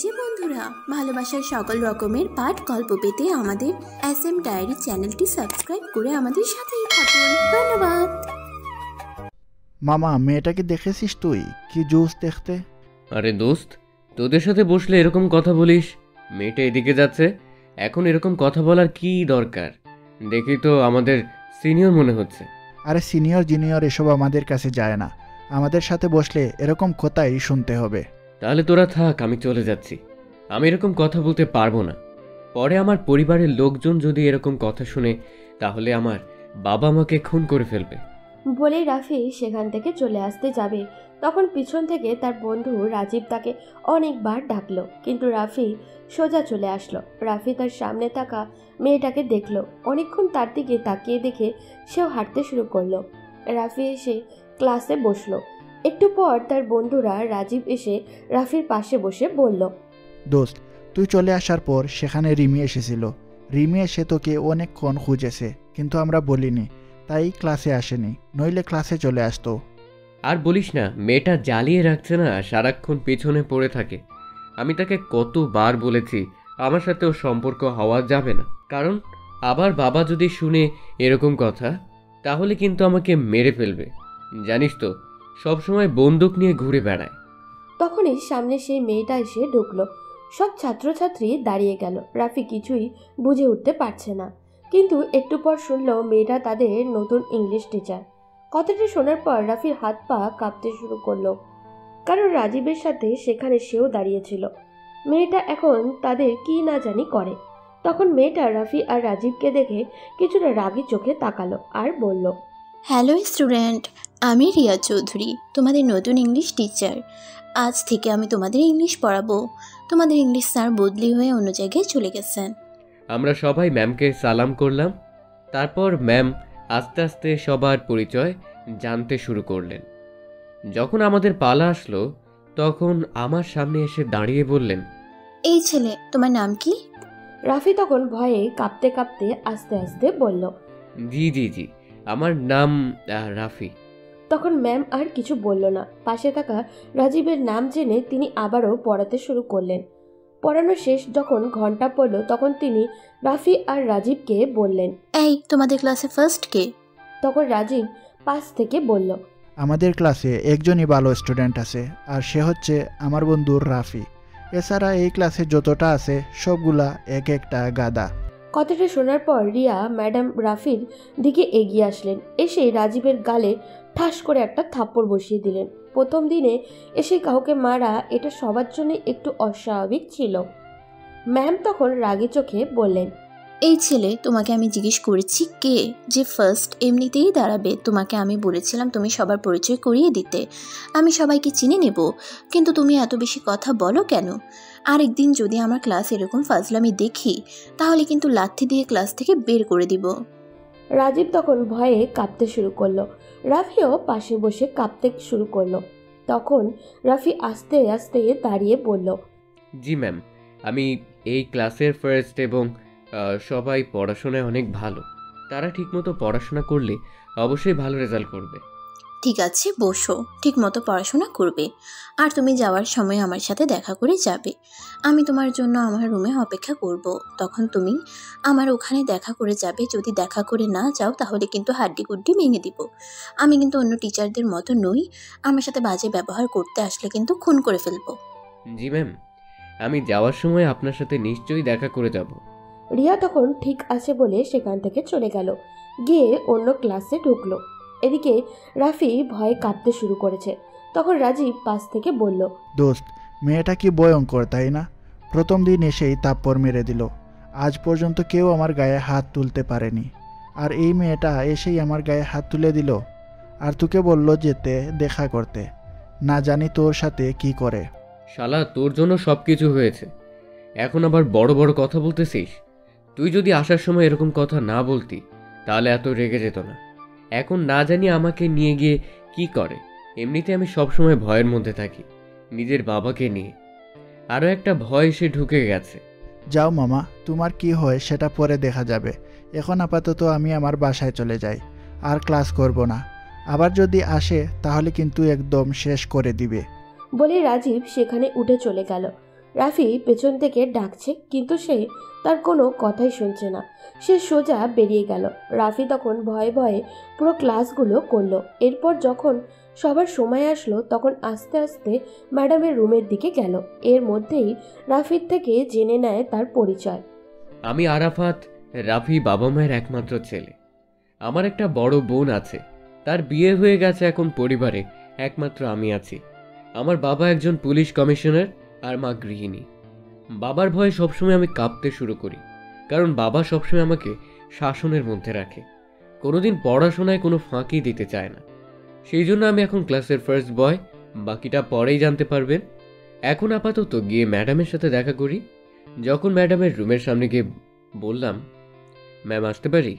এই যে বন্ধুরা, ভালোবাসার সকল রকমের পাঠ গল্প পেতে আমাদের SM ডায়েরি চ্যানেলটি সাবস্ক্রাইব করে আমাদের সাথেই থাকুন। ধন্যবাদ। মামা, মেয়েটাকে দেখেছিস তুই? কি জোস দেখতে। আরে দোস্ত, তোদের সাথে বসলে এরকম কথা বলিস? মেয়েটা এদিকে যাচ্ছে, এখন এরকম কথা বলার কি দরকার? দেখি তো আমাদের সিনিয়র মনে হচ্ছে। আরে সিনিয়র জুনিয়র এসব আমাদের কাছে যায় না, আমাদের সাথে বসলে এরকম কথাই শুনতে হবে। তাহলে তোরা থাক, আমি চলে যাচ্ছি। আমি এরকম কথা বলতে পারবো না। পরে আমার পরিবারের লোকজন যদি এরকম কথা শুনে তাহলে আমার বাবা মাকে খুন করে ফেলবে। বলে রাফি সেখান থেকে চলে আসতে যাবে, তখন পিছন থেকে তার বন্ধু রাজীব তাকে অনেকবার ডাকলো, কিন্তু রাফি সোজা চলে আসলো। রাফি তার সামনে থাকা মেয়েটাকে দেখলো, অনেকক্ষণ তার দিকে তাকিয়ে দেখে সেও হাঁটতে শুরু করলো। রাফি এসে ক্লাসে বসলো। একটু পর তার বন্ধুরা রাজীব এসে রাফির পাশে বসে বলল, দোস্ত, তুই চলে আসার পর সেখানে রিমি এসেছিল। রিমি এসে তোকে অনেকক্ষণ খুঁজেছে, কিন্তু আমরা বলিনি, তাই ক্লাসে আসেনি, নইলে ক্লাসে চলে আসতো। আর বলিস না, মেয়েটা জ্বালিয়ে রাখছে না, সারাক্ষণ পেছনে পড়ে থাকে। আমি তাকে কতবার বলেছি আমার সাথে ওর সম্পর্ক হওয়া যাবে না, কারণ আবার বাবা যদি শুনে এরকম কথা তাহলে কিন্তু আমাকে মেরে ফেলবে। জানিস তো, সবসময় বন্দুক নিয়ে ঘুরে বেড়ায়। তখনই সামনে সেই মেয়েটা এসে ঢুকলো। সব ছাত্রছাত্রী দাঁড়িয়ে গেল। রাফি কিছুই বুঝে উঠতে পারছে না, কিন্তু একটু পর শুনলো মেয়েটা তাদের নতুন ইংলিশ টিচার। কথাটা শোনার পর রাফির হাত পা কাঁপতে শুরু করলো, কারণ রাজীবের সাথে সেখানে সেও দাঁড়িয়েছিল। মেয়েটা এখন তাদের কি না জানি করে। তখন মেয়েটা রাফি আর রাজীবকে দেখে কিছুটা রাগী চোখে তাকালো আর বলল, হ্যালো স্টুডেন্ট, আমি রিয়া চৌধুরী, তোমাদের নতুন ইংলিশ টিচার। আজ থেকে আমি তোমাদের ইংলিশ পড়াবো। তোমাদের ইংলিশ স্যার বদলি হয়ে অন্য জায়গায় চলে গেছেন। আমরা সবাই ম্যামকে সালাম করলাম। তারপর ম্যাম আস্তে আস্তে সবার পরিচয় জানতে শুরু করলেন। যখন আমাদের পালা আসলো তখন আমার সামনে এসে দাঁড়িয়ে বললেন, এই ছেলে, তোমার নাম কি? রাফি তখন ভয়ে কাঁপতে কাঁপতে আস্তে আস্তে বলল, জি জি জি, আমার নাম রাফি। তখন ম্যাম আর কিছু বলল না। পাশে থাকা রাজীবের নাম জেনে তিনি আবারও পড়াতে শুরু করলেন। পড়ানো শেষ যখন ঘন্টা পড়ল তখন তিনি রাফি আর রাজীবকে বললেন, এই, তোমাদের ক্লাসে ফার্স্ট কে? তখন রাজীব পাশ থেকে বলল, আমাদের ক্লাসে একজনই ভালো স্টুডেন্ট আছে, আর সে হচ্ছে আমার বন্ধু রাফি। এছাড়া এই ক্লাসে যতটা আছে সবগুলা এক একটা গাদা। কথাটা শোনার পর রিয়া ম্যাডাম রাফির দিকে এগিয়ে আসলেন। এসে রাজীবের গালে ঠাস করে একটা থাপ্পড় বসিয়ে দিলেন। প্রথম দিনে এসে কাউকে মারা এটা সবার জন্য একটু অস্বাভাবিক ছিল। ম্যাম তখন রাগী চোখে বললেন, এই ছেলে, তোমাকে আমি জিজ্ঞেস করেছি কে যে ফার্স্ট এমনিতেই দাঁড়াবে। তোমাকে আমি বলেছিলাম তুমি সবার পরিচয় করিয়ে দিতে, আমি সবাইকে চিনে নেব, কিন্তু তুমি এত বেশি কথা বলো কেন? আরেকদিন যদি আমার ক্লাস এরকম ফাজলামি দেখি তাহলে কিন্তু লাথি দিয়ে ক্লাস থেকে বের করে দিব। রাজীব তখন ভয়ে কাঁপতে শুরু করলো। রাফিও পাশে বসে কাঁপতে শুরু করলো। তখন রাফি আস্তে আস্তে দাঁড়িয়ে বলল, জি ম্যাম, আমি এই ক্লাসের ফার্স্ট এবং সবাই পড়াশোনায় অনেক ভালো। তারা ঠিকমতো পড়াশোনা করলে অবশ্যই ভালো রেজাল্ট করবে। ঠিক আছে, বসো, ঠিক মতো পড়াশোনা করবে, আর তুমি যাওয়ার সময় আমার সাথে দেখা করে যাবে। আমি তোমার জন্য আমার রুমে অপেক্ষা করব, তখন তুমি আমার ওখানে দেখা করে যাবে। যদি দেখা করে না যাও তাহলে কিন্তু হাড্ডি গুড্ডি ভেঙে দিব। আমি কিন্তু অন্য টিচারদের মতো নই, আমার সাথে বাজে ব্যবহার করতে আসলে কিন্তু খুন করে ফেলবো। জি ম্যাম, আমি যাওয়ার সময় আপনার সাথে নিশ্চয়ই দেখা করে যাব। রিয়া তখন ঠিক আছে বলে সেখান থেকে চলে গেল, গিয়ে অন্য ক্লাসে ঢুকলো। এদিকে রাফি ভয়ে কাঁপতে শুরু করেছে। তখন রাজীব পাশ থেকে বলল, দোস্ত, মেয়েটা কি ভয়ঙ্কর, তাই না? প্রথম দিন এসেই থাপ্পড় মেরে দিল। আজ পর্যন্ত কেউ আমার গায়ে হাত তুলতে পারেনি, আর এই মেয়েটা এসেই আমার গায়ে হাত তুলে দিল। আর তোকে বলল যেতে দেখা করতে, না জানি তোর সাথে কি করে। শালা, তোর জন্য সব কিছু হয়েছে, এখন আবার বড় বড় কথা বলতেছিস? তুই যদি আসার সময় এরকম কথা না বলতি তাহলে এত রেগে যেত না। এখন না জানি আমাকে নিয়ে গিয়ে কি করে। এমনিতে আমি সবসময় ভয়ের মধ্যে থাকি, নিজের বাবাকে নিয়ে। আরও একটা ভয় এসে ঢুকে গেছে। যাও মামা, তোমার কি হয় সেটা পরে দেখা যাবে। এখন আপাতত আমি আমার বাসায় চলে যাই, আর ক্লাস করব না। আবার যদি আসে তাহলে কিন্তু একদম শেষ করে দিবে। বলে রাজীব সেখানে উঠে চলে গেল। রাফি পেছন থেকে ডাকছে, কিন্তু সে তার কোনো কথাই শুনছে না। সে সোজা বেরিয়ে গেল। রাফি তখন ভয়ে ভয়ে পুরো ক্লাসগুলো করলো। এরপর যখন সবার সময় আসলো তখন আস্তে আস্তে ম্যাডামের রুমের দিকে গেল। এর মধ্যেই রাফির থেকে জেনে নেয় তার পরিচয়। আমি আরাফাত, রাফি বাবা মায়ের একমাত্র ছেলে। আমার একটা বড় বোন আছে, তার বিয়ে হয়ে গেছে। এখন পরিবারে একমাত্র আমি আছি। আমার বাবা একজন পুলিশ কমিশনার আর মা গৃহিণী। বাবার ভয়ে সবসময় আমি কাঁপতে শুরু করি, কারণ বাবা সবসময় আমাকে শাসনের মধ্যে রাখে, কোনোদিন পড়াশোনায় কোনো ফাঁকি দিতে চায় না। সেই জন্য আমি এখন ক্লাসের ফার্স্ট বয়, বাকিটা পরেই জানতে পারবেন। এখন আপাতত গিয়ে ম্যাডামের সাথে দেখা করি। যখন ম্যাডামের রুমের সামনে গিয়ে বললাম, ম্যাম আসতে পারি?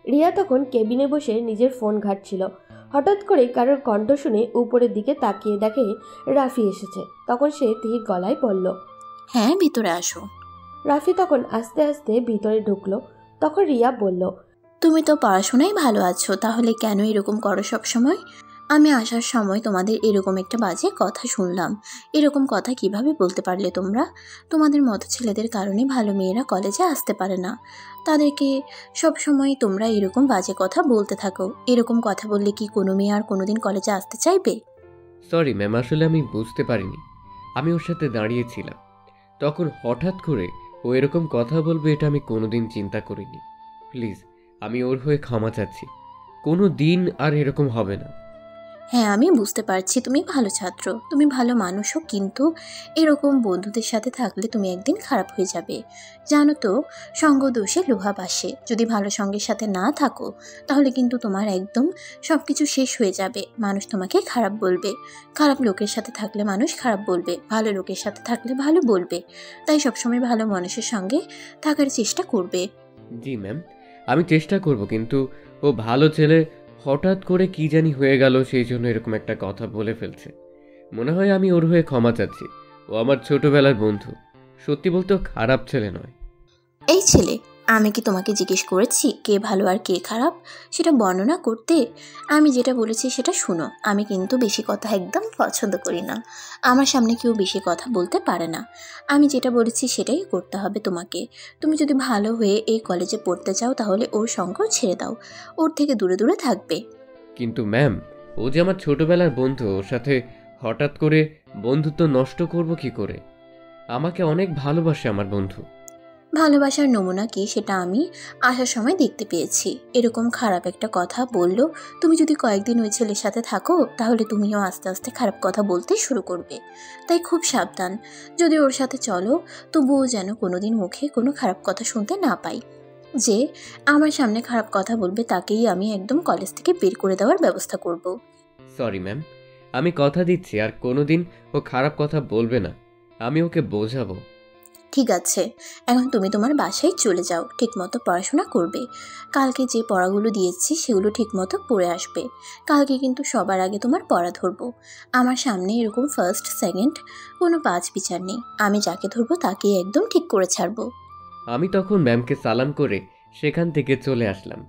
রিয়া তখন কেবিনে বসে নিজের ফোন ঘাঁটছিল। হঠাৎ করে কারোর কণ্ঠ শুনে উপরের দিকে তাকিয়ে দেখে রাফি এসেছে। তখন সে ধীর গলায় বলল, হ্যাঁ, ভিতরে আসো। রাফি তখন আস্তে আস্তে ভিতরে ঢুকলো। তখন রিয়া বলল, তুমি তো পড়াশোনায় ভালো আছো, তাহলে কেন এরকম করো সব সময়? আমি আসার সময় তোমাদের এরকম একটা বাজে কথা শুনলাম। এরকম কথা কিভাবে বলতে পারলে তোমরা? তোমাদের মতো ছেলেদের কারণে ভালো মেয়েরা কলেজে আসতে পারে না। তাদেরকে সব সময় তোমরা এরকম বাজে কথা বলতে থাকো। এরকম কথা বললে কি কোনো মেয়ে আর কোনোদিন কলেজে আসতে চাইবে? সরি ম্যাম, আসলে আমি বুঝতে পারিনি। আমি ওর সাথে দাঁড়িয়েছিলাম, তখন হঠাৎ করে ও এরকম কথা বলবে এটা আমি কোনোদিন চিন্তা করিনি। প্লিজ, আমি ওর হয়ে ক্ষমা চাচ্ছি। কোনো দিন আর এরকম হবে না। হ্যাঁ, আমি বুঝতে পারছি তুমি ভালো ছাত্র, তুমি ভালো মানুষও, কিন্তু এরকম বন্ধুদের সাথে থাকলে তুমি একদিন খারাপ হয়ে যাবে। জানো তো, সঙ্গ দোষে লোহা বাসে। যদি ভালো সঙ্গের সাথে না থাকো তাহলে কিন্তু তোমার একদম সব কিছু শেষ হয়ে যাবে। মানুষ তোমাকে খারাপ বলবে। খারাপ লোকের সাথে থাকলে মানুষ খারাপ বলবে, ভালো লোকের সাথে থাকলে ভালো বলবে। তাই সবসময় ভালো মানুষের সঙ্গে থাকার চেষ্টা করবে। জি ম্যাম, আমি চেষ্টা করব, কিন্তু ও ভালো ছেলে, হঠাৎ করে কি জানি হয়ে গেল, সেই জন্য এরকম একটা কথা বলে ফেলছে। মনে হয় আমি ওর হয়ে ক্ষমা চাচ্ছি। ও আমার ছোটবেলার বন্ধু, সত্যি বলতে ও খারাপ ছেলে নয়। এই ছেলে, আমি কি তোমাকে জিজ্ঞেস করেছি কে ভালো আর কে খারাপ? সেটা বর্ণনা করতে। আমি যেটা বলেছি সেটা শুনো। আমি কিন্তু বেশি কথা একদম পছন্দ করি না। আমার সামনে কেউ বেশি কথা বলতে পারে না। আমি যেটা বলেছি সেটাই করতে হবে তোমাকে। তুমি যদি ভালো হয়ে এই কলেজে পড়তে চাও তাহলে ওর সঙ্গ ছেড়ে দাও, ওর থেকে দূরে দূরে থাকবে। কিন্তু ম্যাম, ও যে আমার ছোটবেলার বন্ধু, ওর সাথে হঠাৎ করে বন্ধুত্ব নষ্ট করব কি করে? আমাকে অনেক ভালোবাসে আমার বন্ধু। ভালোবাসার নমুনা কি সেটা আমি আসার সময় দেখতে পেয়েছি। এরকম খারাপ একটা কথা বললো, তুমি যদি কয়েকদিন ওই ছেলের সাথে থাকো তাহলে তুমিও আস্তে আস্তে খারাপ কথা বলতে শুরু করবে। তাই খুব সাবধান। যদি ওর সাথে চলো তবুও যেন কোনোদিন মুখে কোনো খারাপ কথা শুনতে না পাই। যে আমার সামনে খারাপ কথা বলবে তাকেই আমি একদম কলেজ থেকে বের করে দেওয়ার ব্যবস্থা করব। সরি ম্যাম, আমি কথা দিচ্ছি আর কোনোদিন ও খারাপ কথা বলবে না। আমি ওকে বোঝাবো। ঠিক আছে, এখন তুমি তোমার বাসায় চলে যাও। ঠিকমতো পড়াশোনা করবে। কালকে যে পড়াগুলো দিয়েছি সেগুলো ঠিকমতো পড়ে আসবে। কালকে কিন্তু সবার আগে তোমার পড়া ধরবো। আমার সামনে এরকম ফার্স্ট সেকেন্ড কোনো পাঁচ বিচার নেই। আমি যাকে ধরবো তাকেই একদম ঠিক করে ছাড়বো। আমি তখন ম্যামকে সালাম করে সেখান থেকে চলে আসলাম।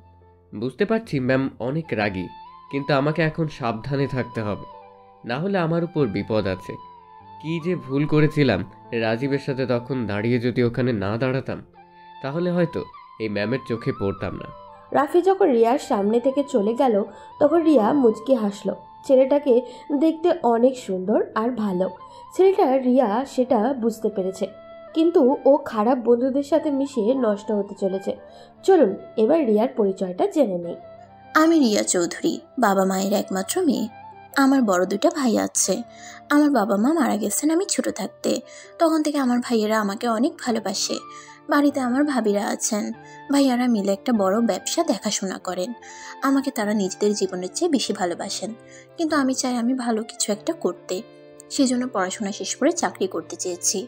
বুঝতে পারছি ম্যাম অনেক রাগী, কিন্তু আমাকে এখন সাবধানে থাকতে হবে, না হলে আমার উপর বিপদ আছে। কি যে ভুল করেছিলাম, রাজীবের সাথে তখন দাঁড়িয়ে যদি ওখানে না দাঁড়াতাম তাহলে হয়তো এই ম্যামের চোখে পড়তাম না। রাফি যখন রিয়ার সামনে থেকে চলে গেল তখন রিয়া মুচকি হাসলো। ছেলেটাকে দেখতে অনেক সুন্দর আর ভালো। ছেলেটা রিয়া সেটা বুঝতে পেরেছে, কিন্তু ও খারাপ বন্ধুদের সাথে মিশিয়ে নষ্ট হতে চলেছে। চলুন এবার রিয়ার পরিচয়টা জেনে নেই। আমি রিয়া চৌধুরী, বাবা মায়ের একমাত্র মেয়ে। আমার বড় দুইটা ভাই আছে। আমার বাবা মা মারা গেছেন আমি ছোট থাকতে। তখন থেকে আমার ভাইয়েরা আমাকে অনেক ভালোবাসে। বাড়িতে আমার ভাবিরা আছেন। ভাইয়ারা মিলে একটা বড় ব্যবসা দেখাশোনা করেন। আমাকে তারা নিজেদের জীবনের চেয়ে বেশি ভালোবাসেন। কিন্তু আমি চাই আমি ভালো কিছু একটা করতে। সেজন্য পড়াশোনা শেষ করে চাকরি করতে চেয়েছি।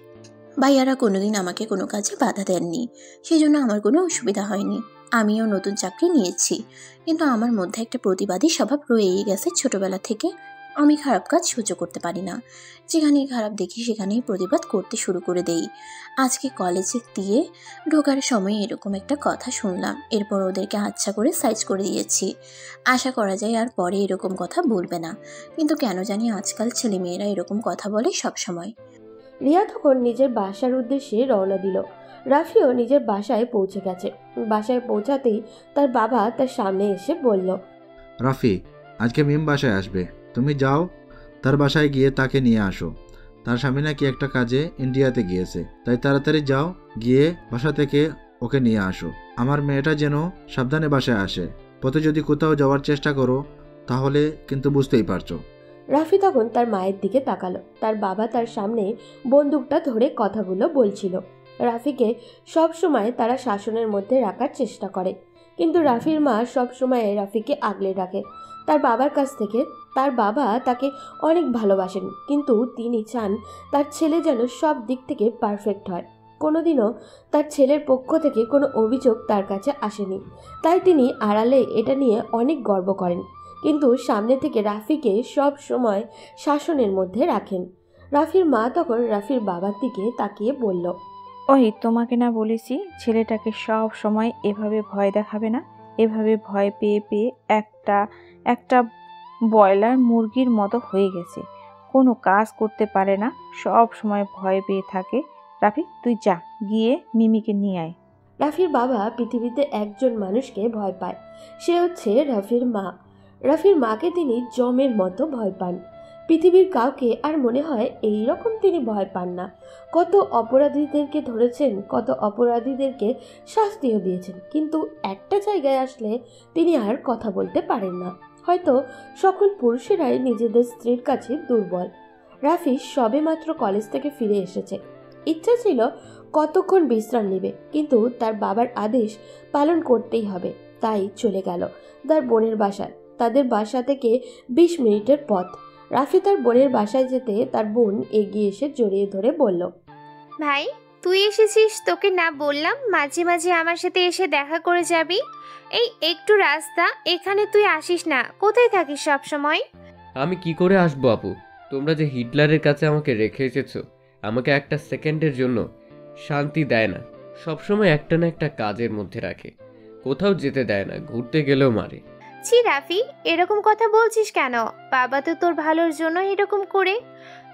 ভাইয়ারা কোনোদিন আমাকে কোনো কাজে বাধা দেননি। সেজন্য আমার কোনো অসুবিধা হয়নি। আমিও নতুন চাকরি নিয়েছি, কিন্তু আমার মধ্যে একটা প্রতিবাদী স্বভাব রয়েই গেছে ছোটবেলা থেকে। আমি খারাপ কাজ সহ্য করতে পারি না। যেখানেই খারাপ দেখি সেখানেই প্রতিবাদ করতে শুরু করে দেই। আজকে কলেজে দিয়ে ঢোকার সময় এরকম একটা কথা শুনলাম। এরপর ওদেরকে আচ্ছা করে সাইজ করে দিয়েছি। আশা করা যায় আর পরে এরকম কথা বলবে না। কিন্তু কেন জানি আজকাল ছেলেমেয়েরা এরকম কথা বলে সব সময়। রিয়া তখন নিজের বাসার উদ্দেশ্যে রওনা দিল। রাফিও নিজের বাসায় পৌঁছে গেছে। বাসায় পৌঁছাতেই তার বাবা তার সামনে এসে বলল, রাফি, আজকে মিম বাসায় আসবে, তুমি যাও তার বাসায় গিয়ে তাকে নিয়ে আসো। তার স্বামী নাকি একটা কাজে ইন্ডিয়াতে গিয়েছে, তাই তাড়াতাড়ি যাও, গিয়ে বাসা থেকে ওকে নিয়ে আসো। আমার মেয়েটা যেন সাবধানে বাসায় আসে। পথে যদি কোথাও যাওয়ার চেষ্টা করো তাহলে কিন্তু বুঝতেই পারছো। রাফি তখন তার মায়ের দিকে তাকালো। তার বাবা তার সামনে বন্দুকটা ধরে কথাগুলো বলছিল। রাফিকে সব সময় তারা শাসনের মধ্যে রাখার চেষ্টা করে, কিন্তু রাফির মা সব সময় রাফিকে আগলে রাখে তার বাবার কাছ থেকে। তার বাবা তাকে অনেক ভালোবাসেন, কিন্তু তিনি চান তার ছেলে যেন সব দিক থেকে পারফেক্ট হয়। কোনোদিনও তার ছেলের পক্ষ থেকে কোনো অভিযোগ তার কাছে আসেনি, তাই তিনি আড়ালে এটা নিয়ে অনেক গর্ব করেন, কিন্তু সামনে থেকে রাফিকে সব সময় শাসনের মধ্যে রাখেন। রাফির মা তখন রাফির বাবার দিকে তাকিয়ে বলল, ওই তোমাকে না বলেছি ছেলেটাকে সব সময় এভাবে ভয় দেখাবে না। এভাবে ভয় পেয়ে পেয়ে একটা একটা ব্রয়লার মুরগির মতো হয়ে গেছে, কোনো কাজ করতে পারে না, সব সময় ভয় পেয়ে থাকে। রাফি, তুই যা, গিয়ে মিমিকে নিয়ে আয়। রাফির বাবা পৃথিবীতে একজন মানুষকে ভয় পায়, সে হচ্ছে রাফির মা। রাফির মাকে তিনি জমের মতো ভয় পান। পৃথিবীর কাউকে আর মনে হয় এই রকম তিনি ভয় পান না। কত অপরাধীদেরকে ধরেছেন, কত অপরাধীদেরকে শাস্তিও দিয়েছেন, কিন্তু একটা জায়গায় আসলে তিনি আর কথা বলতে পারেন না। হয়তো সকল পুরুষেরাই নিজেদের স্ত্রীর কাছে দুর্বল। রাফি সবেমাত্র কলেজ থেকে ফিরে এসেছে। ইচ্ছা ছিল কতক্ষণ বিশ্রাম নেবে, কিন্তু তার বাবার আদেশ পালন করতেই হবে, তাই চলে গেল তার বোনের বাসায়। তাদের বাসা থেকে 20 মিনিটের পথ। রাফি তার বোনের বাসায় যেতে তার বোন এগিয়ে এসে জড়িয়ে ধরে বলল, ভাই, তুই এসেছিস, তোকে না বললাম মাঝে মাঝে আমার সাথে এসে দেখা করে যাবি? এই একটু রাস্তা, এখানে তুই আসিস না, কোথায় থাকিস সব সময়? আমি কি করে আসবো আপু? তোমরা যে হিটলারের কাছে আমাকে রেখে এসেছো, আমাকে একটা সেকেন্ডের জন্য শান্তি দেয় না। সবসময় একটা না একটা কাজের মধ্যে রাখে, কোথাও যেতে দেয় না, ঘুরতে গেলেও মারে। ছি রাফি, এরকম কথা বলছিস কেন? বাবা তো তোর ভালোর জন্য এরকম করে।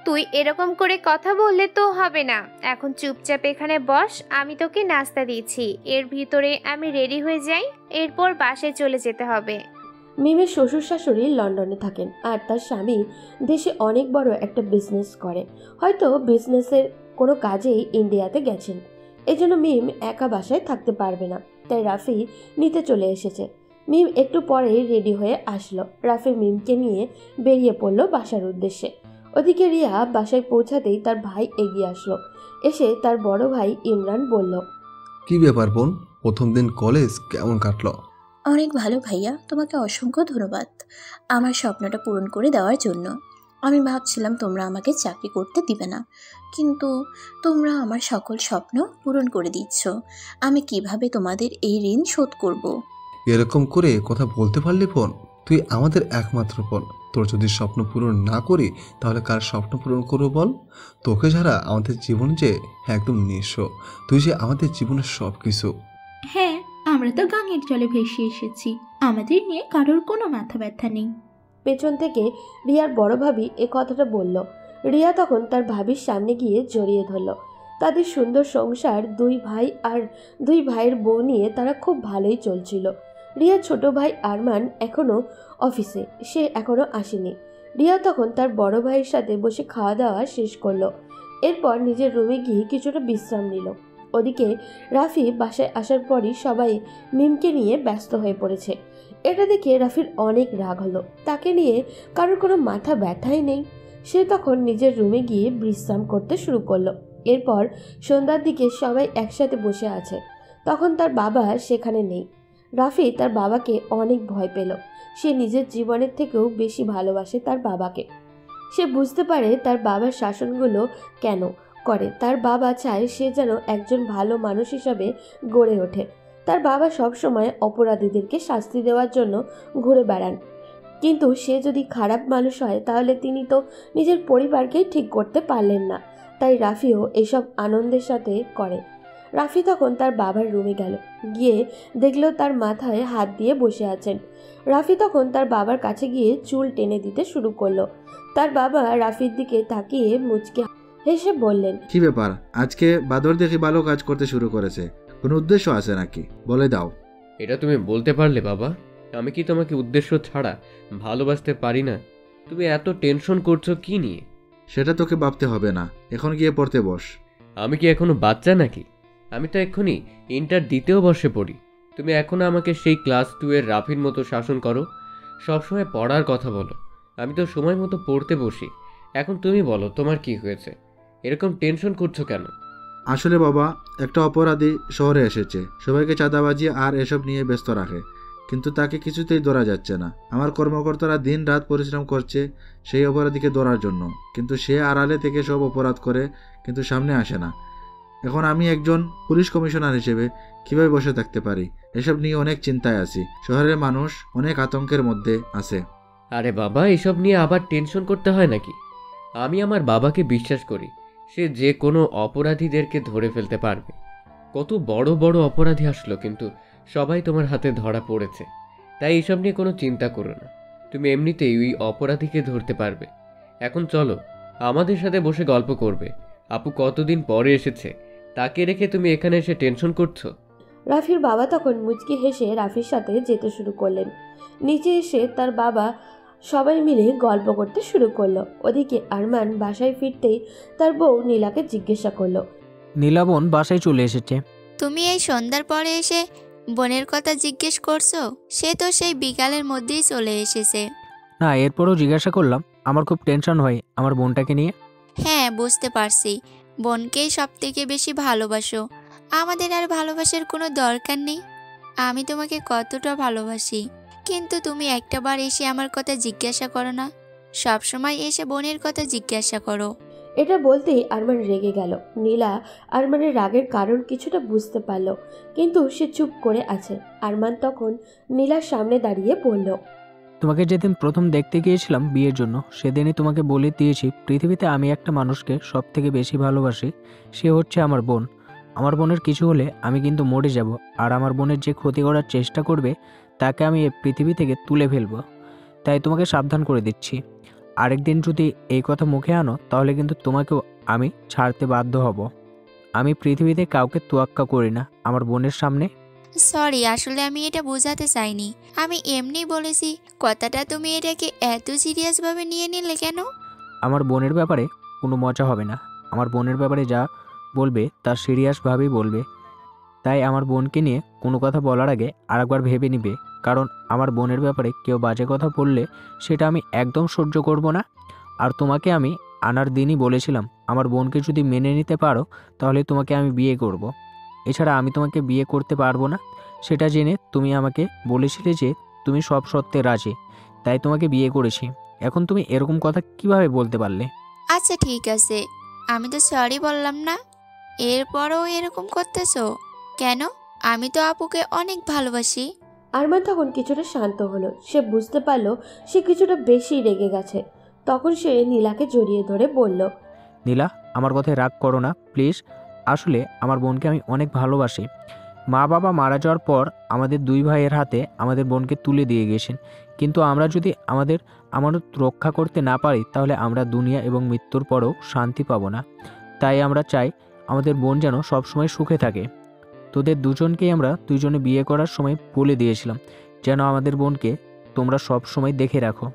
তুই এরকম করে কথা বললে তো হবে না। এখন চুপচাপ এখানে বস, আমি তোকে নাস্তা দিচ্ছি। এর ভিতরে আমি রেডি হয়ে যাই, এরপর বাসায় চলে যেতে হবে। মিমের শ্বশুর শাশুড়ি লন্ডনে থাকেন, আর তার স্বামী দেশে অনেক বড় একটা বিজনেস করে। হয়তো বিজনেসের কোনো কাজেই ইন্ডিয়াতে গেছেন, এজন্য মিম একা বাসায় থাকতে পারবে না, তাই রাফি নিতে চলে এসেছে। মিম একটু পরেই রেডি হয়ে আসলো। রাফি মিমকে নিয়ে বেরিয়ে পড়ল বাসার উদ্দেশ্যে। ওদিকে রিয়া বাসায় পৌঁছাতেই তার ভাই এগিয়ে আসলো। এসে তার বড় ভাই ইমরান বলল, কি ব্যাপার বোন, প্রথম দিন কলেজ কেমন কাটলো? অনেক ভালো ভাইয়া, তোমাকে অসংখ্য ধন্যবাদ আমার স্বপ্নটা পূরণ করে দেওয়ার জন্য। আমি ভাবছিলাম তোমরা আমাকে চাকরি করতে দিবে না, কিন্তু তোমরা আমার সকল স্বপ্ন পূরণ করে দিচ্ছ। আমি কিভাবে তোমাদের এই ঋণ শোধ করব? এরকম করে কথা বলতে পারলি বোন? তুই আমাদের একমাত্র বোন, তোর যদি স্বপ্ন পূরণ না করি তাহলে কার স্বপ্ন পূরণ করবো বল? তোকে ছাড়া আমাদের জীবন যে একদম নিঃস্ব, তুই যে আমাদের জীবনের সব কিছু। হ্যাঁ, আমরা তো গাঙের জলে ভেসে এসেছি, আমাদের নিয়ে কারোর কোনো মাথা ব্যথা নেই। পেছন থেকে রিয়ার বড় ভাবি এ কথাটা বলল। রিয়া তখন তার ভাবির সামনে গিয়ে জড়িয়ে ধরল। তাদের সুন্দর সংসার, 2 ভাই আর 2 ভাইয়ের বউ নিয়ে তারা খুব ভালোই চলছিল। রিয়ার ছোট ভাই আরমান এখনও অফিসে, সে এখনও আসেনি। রিয়া তখন তার বড় ভাইয়ের সাথে বসে খাওয়া দাওয়া শেষ করলো। এরপর নিজের রুমে গিয়ে কিছুটা বিশ্রাম নিল। ওদিকে রাফি বাসায় আসার পরই সবাই মিমকে নিয়ে ব্যস্ত হয়ে পড়েছে। এটা দেখে রাফির অনেক রাগ হলো। তাকে নিয়ে কারোর কোনো মাথা ব্যথাই নেই। সে তখন নিজের রুমে গিয়ে বিশ্রাম করতে শুরু করলো। এরপর সন্ধ্যার দিকে সবাই একসাথে বসে আছে, তখন তার বাবা সেখানে নেই। রাফি তার বাবাকে অনেক ভয় পেল। সে নিজের জীবনের থেকেও বেশি ভালোবাসে তার বাবাকে। সে বুঝতে পারে তার বাবার শাসনগুলো কেন করে। তার বাবা চায় সে যেন একজন ভালো মানুষ হিসাবে গড়ে ওঠে। তার বাবা সবসময় অপরাধীদেরকে শাস্তি দেওয়ার জন্য ঘুরে বেড়ান, কিন্তু সে যদি খারাপ মানুষ হয় তাহলে তিনি তো নিজের পরিবারকেই ঠিক করতে পারলেন না। তাই রাফিও এসব আনন্দের সাথে করে। রাফি তখন তার বাবার রুমে গেল, গিয়ে দেখলো তার মাথায় হাত দিয়ে বসে আছেন। রাফি তখন তার বাবার কাছে গিয়ে চুল টেনে দিতে শুরু করলো। তার বাবা রাফির দিকে তাকিয়ে মুচকে হেসে বললেন, কি ব্যাপার, আজকে বাদর দেখি ভালো কাজ করতে শুরু করেছে, কোনো উদ্দেশ্য আছে নাকি? বলে দাও। এটা তুমি বলতে পারলে বাবা? আমি কি তোমাকে উদ্দেশ্য ছাড়া ভালোবাসতে পারি না? তুমি এত টেনশন করছো কি নিয়ে? সেটা তোকে ভাবতে হবে না, এখন গিয়ে পড়তে বস। আমি কি এখনো বাচ্চা নাকি? আমি তো এক্ষুনি ইন্টার দিতেও বসে পড়ি। তুমি এখনো আমাকে সেই ক্লাস 2 এর রাফির মতো শাসন করো, সবসময় পড়ার কথা বলো। আমি তো সময় মতো পড়তে বসি। এখন তুমি বলো তোমার কি হয়েছে, এরকম টেনশন করছো কেন? আসলে বাবা, একটা অপরাধী শহরে এসেছে, সবাইকে চাঁদাবাজি আর এসব নিয়ে ব্যস্ত রাখে, কিন্তু তাকে কিছুতেই ধরা যাচ্ছে না। আমার কর্মকর্তারা দিন রাত পরিশ্রম করছে সেই অপরাধীকে ধরার জন্য, কিন্তু সে আড়ালে থেকে সব অপরাধ করে, কিন্তু সামনে আসে না। এখন আমি একজন পুলিশ কমিশনার হিসেবে কিভাবে বসে থাকতে পারি? এসব নিয়ে অনেক চিন্তায় আছি। শহরের মানুষ অনেক আতঙ্কের মধ্যে আছে। আরে বাবা, এসব নিয়ে আবার টেনশন করতে হয় নাকি? আমি আমার বাবাকে বিশ্বাস করি, সে যে কোনো অপরাধীদেরকে ধরে ফেলতে পারবে। কত বড় বড় অপরাধী আসলো, কিন্তু সবাই তোমার হাতে ধরা পড়েছে। তাই এসব নিয়ে কোনো চিন্তা করো না, তুমি এমনিতেই ওই অপরাধীকে ধরতে পারবে। এখন চলো, আমাদের সাথে বসে গল্প করবে। আপু কতদিন পরে এসেছে, তাকে রেখে তুমি এখানে এসে টেনশন করছো? রাফির বাবা তখন মুচকি হেসে রাফির সাথে যেতে শুরু করলেন। নিচে এসে তার বাবা সবাই মিলে গল্প করতে শুরু করলো। ওদিকে আরমান বাসায় ফিরতেই তার বউ নীলাকে জিজ্ঞাসা করলো, নীলা বোন বাসায় চলে এসেছে। তুমি এই সন্ধ্যার পরে এসে বোনের কথা জিজ্ঞেস করছো? সে তো সেই বিকালের মধ্যেই চলে এসেছে। না, এরপরও জিজ্ঞাসা করলাম, আমার খুব টেনশন হয় আমার বোনটাকে নিয়ে। হ্যাঁ, বুঝতে পারছি, বোনকেই সব থেকে বেশি ভালোবাসো। আমাদের আর ভালোবাসার কোনো দরকার নেই। আমি তোমাকে কতটা ভালোবাসি, কিন্তু তুমি একটাবার এসে আমার কথা জিজ্ঞাসা করো না। সবসময় এসে বোনের কথা জিজ্ঞাসা করো। এটা বলতেই আরমান রেগে গেল। নীলা আরমানের রাগের কারণ কিছুটা বুঝতে পারল, কিন্তু সে চুপ করে আছে। আরমান তখন নীলার সামনে দাঁড়িয়ে বলল, তোমাকে যেদিন প্রথম দেখতে গিয়েছিলাম বিয়ের জন্য, সেদিনই তোমাকে বলে দিয়েছি পৃথিবীতে আমি একটা মানুষকে সব থেকে বেশি ভালোবাসি, সে হচ্ছে আমার বোন। আমার বোনের কিছু হলে আমি কিন্তু মরে যাব, আর আমার বোনের যে ক্ষতি করার চেষ্টা করবে তাকে আমি এই পৃথিবী থেকে তুলে ফেলবো। তাই তোমাকে সাবধান করে দিচ্ছি, আরেকদিন যদি এই কথা মুখে আনো তাহলে কিন্তু তোমাকেও আমি ছাড়তে বাধ্য হব। আমি পৃথিবীতে কাউকে তোয়াক্কা করি না আমার বোনের সামনে। সরি, আসলে আমি এটা বোঝাতে চাইনি। আমি এমনি বলেছি। কথাটা তুমি এটাকে এত সিরিয়াসভাবে নিয়ে নিলে কেন? আমার বোনের ব্যাপারে কোনো মজা হবে না। আমার বোনের ব্যাপারে যা বলবে তা সিরিয়াসভাবেই বলবে। তাই আমার বোনকে নিয়ে কোনো কথা বলার আগে আরেকবার ভেবে নিবে, কারণ আমার বোনের ব্যাপারে কেউ বাজে কথা বললে সেটা আমি একদম সহ্য করব না। আর তোমাকে আমি আনার দিনই বলেছিলাম, আমার বোনকে যদি মেনে নিতে পারো তাহলে তোমাকে আমি বিয়ে করব। এছাড়া আমি তোমাকে বিয়ে করতে পারবো না। সেটা জেনে তুমি আমাকে বলেছিলে যে তুমি সব সত্ত্বে রাজি, তাই তোমাকে বিয়ে করেছি। এখন তুমি এরকম কথা কিভাবে বলতে পারলে? আচ্ছা ঠিক আছে, আমি তো সরি বললাম না, এরপরও এরকম করতেছো কেন? আমি তো আপুকে অনেক ভালোবাসি। আরমান তখন কিছুটা শান্ত হলো। সে বুঝতে পারলো সে কিছুটা বেশি রেগে গেছে। তখন সে নীলাকে জড়িয়ে ধরে বলল, নীলা, আমার কথায় রাগ করো না প্লিজ। আসলে আমার বোনকে আমি অনেক ভালোবাসি। মা বাবা মারা যাওয়ার পর আমাদের দুই ভাইয়ের হাতে আমাদের বোনকে তুলে দিয়ে গেছেন, কিন্তু আমরা যদি আমাদের আমানত রক্ষা করতে না পারি তাহলে আমরা দুনিয়া এবং মৃত্যুর পরেও শান্তি পাবো না। তাই আমরা চাই আমাদের বোন যেন সবসময় সুখে থাকে। তোদের দুজনকেই আমরা দুজনে বিয়ে করার সময় বলে দিয়েছিলাম যেন আমাদের বোনকে তোমরা সব সময় দেখে রাখো।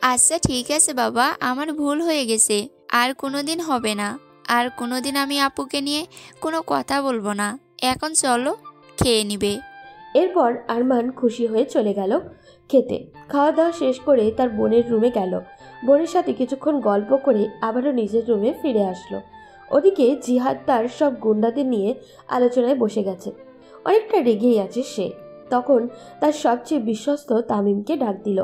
আচ্ছা ঠিক আছে বাবা, আমার ভুল হয়ে গেছে, আর কোনোদিন হবে না। আর কোনোদিন আমি আপুকে নিয়ে কোনো কথা বলবো না। এখন চলো, খেয়ে নিবে। এরপর আরমান খুশি হয়ে চলে গেল খেতে। খাওয়া দাওয়া শেষ করে তার বোনের রুমে গেল। বোনের সাথে কিছুক্ষণ গল্প করে আবারও নিজের রুমে ফিরে আসলো। ওদিকে জিহাদ তার সব গুন্ডাদের নিয়ে আলোচনায় বসে গেছে। অনেকটা রেগেই আছে সে। তখন তার সবচেয়ে বিশ্বস্ত তামিমকে ডাক দিল।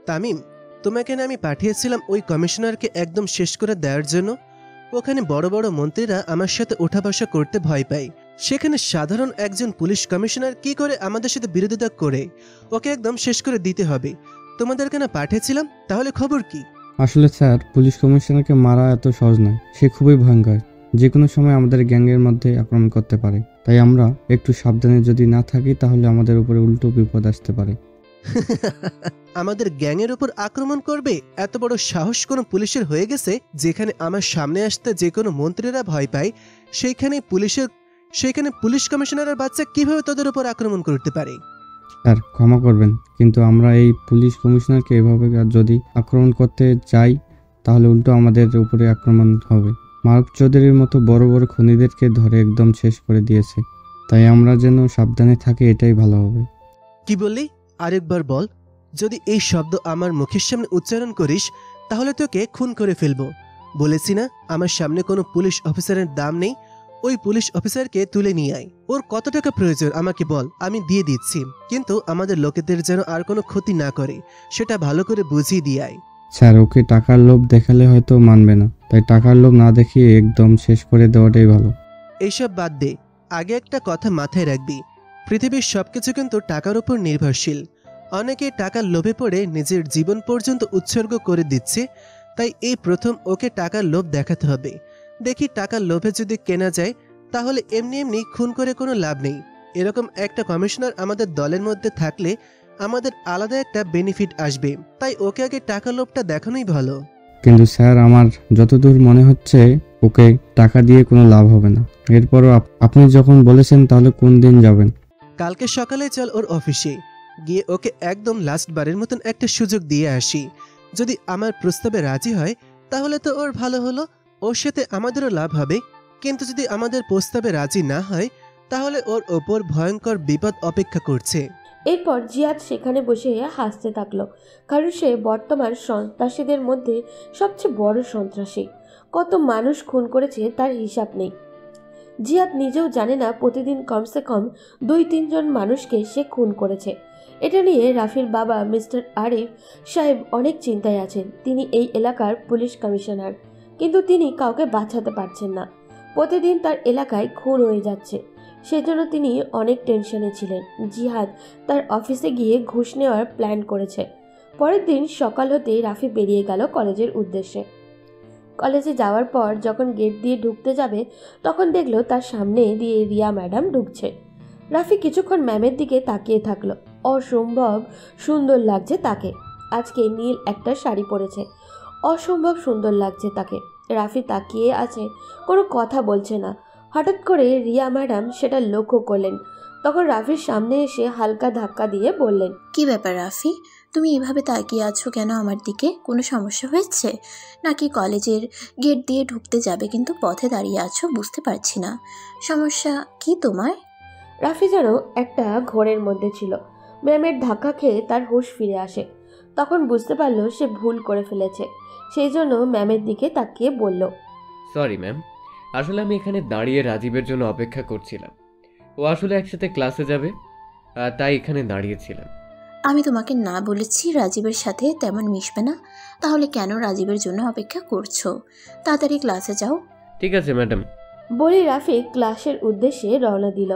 তামিম, তোমাকে না আমি পাঠিয়েছিলাম ওই কমিশনারকে একদম শেষ করে দেওয়ার জন্য? ওখানে বড় বড় মন্ত্রীরা আমার সাথে ওঠা বসা করতে ভয় পায়, সেখানে সাধারণ একজন পুলিশ কমিশনার কি করে আমাদের সাথে বিরোধিতা করে? ওকে একদম শেষ করে দিতে হবে। তোমাদেরকে না পাঠিয়েছিলাম, তাহলে খবর কি? আসলে স্যার, পুলিশ কমিশনারকে মারা এত সহজ নয়, সে খুবই ভয়ঙ্কর। যে কোনো সময় আমাদের গ্যাংয়ের মধ্যে আক্রমণ করতে পারে। তাই আমরা একটু সাবধানে যদি না থাকি তাহলে আমাদের উপরে উল্টো বিপদ আসতে পারে। আমাদের গ্যাংয়ের উপর আক্রমণ করবে? এত বড় সাহস কোনো পুলিশের হয়ে গেছে? যেখানে আমার সামনে আসতে যে কোনো মন্ত্রীরা ভয় পায়, সেখানে পুলিশ কমিশনারের বাচ্চা কিভাবে তাদের উপর আক্রমণ করতে পারে? স্যার ক্ষমা করবেন, কিন্তু আমরা এই পুলিশ কমিশনারকে এভাবে যদি আক্রমণ করতে যাই তাহলে উল্টো আমাদের উপরে আক্রমণ হবে। মারুফ চৌধুরীর মতো বড় বড় খুনিদেরকে ধরে একদম শেষ করে দিয়েছে, তাই আমরা যেন সাবধানে থাকি, এটাই ভালো হবে। কি বললি? আরেকবার বল। যদি এই শব্দ আমার মুখের সামনে উচ্চারণ করিস তাহলে তোকে খুন করে ফেলবো। বলেছি না আমার সামনে কোনো পুলিশ অফিসারের দাম নেই। ওই পুলিশ অফিসারকে তুলে নিয়ে আয়। ওর কত টাকা প্রয়োজন আমাকে বল, আমি দিয়ে দিচ্ছি, কিন্তু আমাদের লোকেদের যেন আর কোনো ক্ষতি না করে সেটা ভালো করে বুঝিয়ে দিয়ে আয়। স্যার ওকে টাকার লোভ দেখালে হয়তো মানবে না, তাই টাকার লোভ না দেখিয়ে একদম শেষ করে দেওয়াটাই ভালো। এইসব বাদ দে, আগে একটা কথা মাথায় রাখবি, পৃথিবীর সবকিছু কিন্তু টাকার উপর নির্ভরশীল। অনেকে টাকার লোভে পড়ে নিজের জীবন পর্যন্ত উৎসর্গ করে দিচ্ছে, তাই এই প্রথম ওকে টাকার লোভ দেখাতে হবে। দেখি টাকার লোভে যদি কেনা যায় তাহলে এমনি এমনি খুন করে কোনো লাভ নেই। এরকম একটা কমিশনার আমাদের দলের মধ্যে থাকলে আমাদের আলাদা একটা বেনিফিট আসবে, তাই ওকে আগে টাকার লোভটা দেখানোই ভালো। কিন্তু স্যার আমার যতদূর মনে হচ্ছে ওকে টাকা দিয়ে কোনো লাভ হবে না। এরপরও আপনি যখন বলেছেন তাহলে কোন দিন যাবেন? কালকে সকালে চল ওর অফিসে গিয়ে ওকে একদম লাস্ট বারের মতন একটা সুযোগ দিয়ে আসি। যদি আমার প্রস্তাবে রাজি হয় তাহলে তো ওর ভালো হলো, ওর সাথে আমাদেরও লাভ হবে। কিন্তু যদি আমাদের প্রস্তাবে রাজি না হয় তাহলে ওর ওপর ভয়ঙ্কর বিপদ অপেক্ষা করছে। এরপর জিয়াদ সেখানে বসে হাসতে থাকলো, কারণ সে বর্তমান সন্ত্রাসীদের মধ্যে সবচেয়ে বড় সন্ত্রাসী। কত মানুষ খুন করেছে তার হিসাব নেই। জিয়াদ নিজেও জানে না প্রতিদিন কমসে কম 2-3 জন মানুষকে সে খুন করেছে। এটা নিয়ে রাফির বাবা মিস্টার আরিফ সাহেব অনেক চিন্তায় আছেন। তিনি এই এলাকার পুলিশ কমিশনার, কিন্তু তিনি কাউকে বাঁচাতে পারছেন না। প্রতিদিন তার এলাকায় খুন হয়ে যাচ্ছে, সেজন্য তিনি অনেক টেনশনে ছিলেন। জিহাদ তার অফিসে গিয়ে ঘুষ নেওয়ার প্ল্যান করেছে। পরের দিন সকাল হতেই রাফি বেরিয়ে গেল কলেজের উদ্দেশ্যে। কলেজে যাওয়ার পর যখন গেট দিয়ে ঢুকতে যাবে তখন দেখলো তার সামনে দিয়ে রিয়া ম্যাডাম ঢুকছে। রাফি কিছুক্ষণ ম্যামের দিকে তাকিয়ে থাকলো। অসম্ভব সুন্দর লাগছে তাকে। আজকে নীল একটা শাড়ি পরেছে, অসম্ভব সুন্দর লাগছে তাকে। রাফি তাকিয়ে আছে, কোনো কথা বলছে না। হঠাৎ করে রিয়া ম্যাডাম সেটা লক্ষ্য করলেন। তখন রাফির সামনে এসে হালকা ধাক্কা দিয়ে বললেন, কি ব্যাপার রাফি, তুমি এভাবে তাকিয়ে আছো কেন আমার দিকে? কোনো সমস্যা হয়েছে নাকি? কলেজের গেট দিয়ে ঢুকতে যাবে কিন্তু পথে দাঁড়িয়ে আছো, বুঝতে পারছি না সমস্যা কি তোমার। রাফি যেন একটা ঘোরের মধ্যে ছিল। ম্যামের ধাক্কা খেয়ে তার হুঁশ ফিরে আসে। তখন বুঝতে পারলো সে ভুল করে ফেলেছে, সেই জন্য ম্যামের দিকে তাকিয়ে বলল, সরি ম্যাম, আসলে আমি এখানে দাঁড়িয়ে রাজীবের জন্য অপেক্ষা করছিলাম। ও আসলে একসাথে ক্লাসে যাবে, তাই এখানে দাঁড়িয়েছিলাম। আমি তোমাকে না বলেছি রাজীবের সাথে তেমন মিশবে না? তাহলে কেন রাজীবের জন্য অপেক্ষা করছো? তাড়াতাড়ি ক্লাসে যাও। ঠিক আছে ম্যাডাম। বলে রাফি ক্লাসের উদ্দেশ্যে রওনা দিল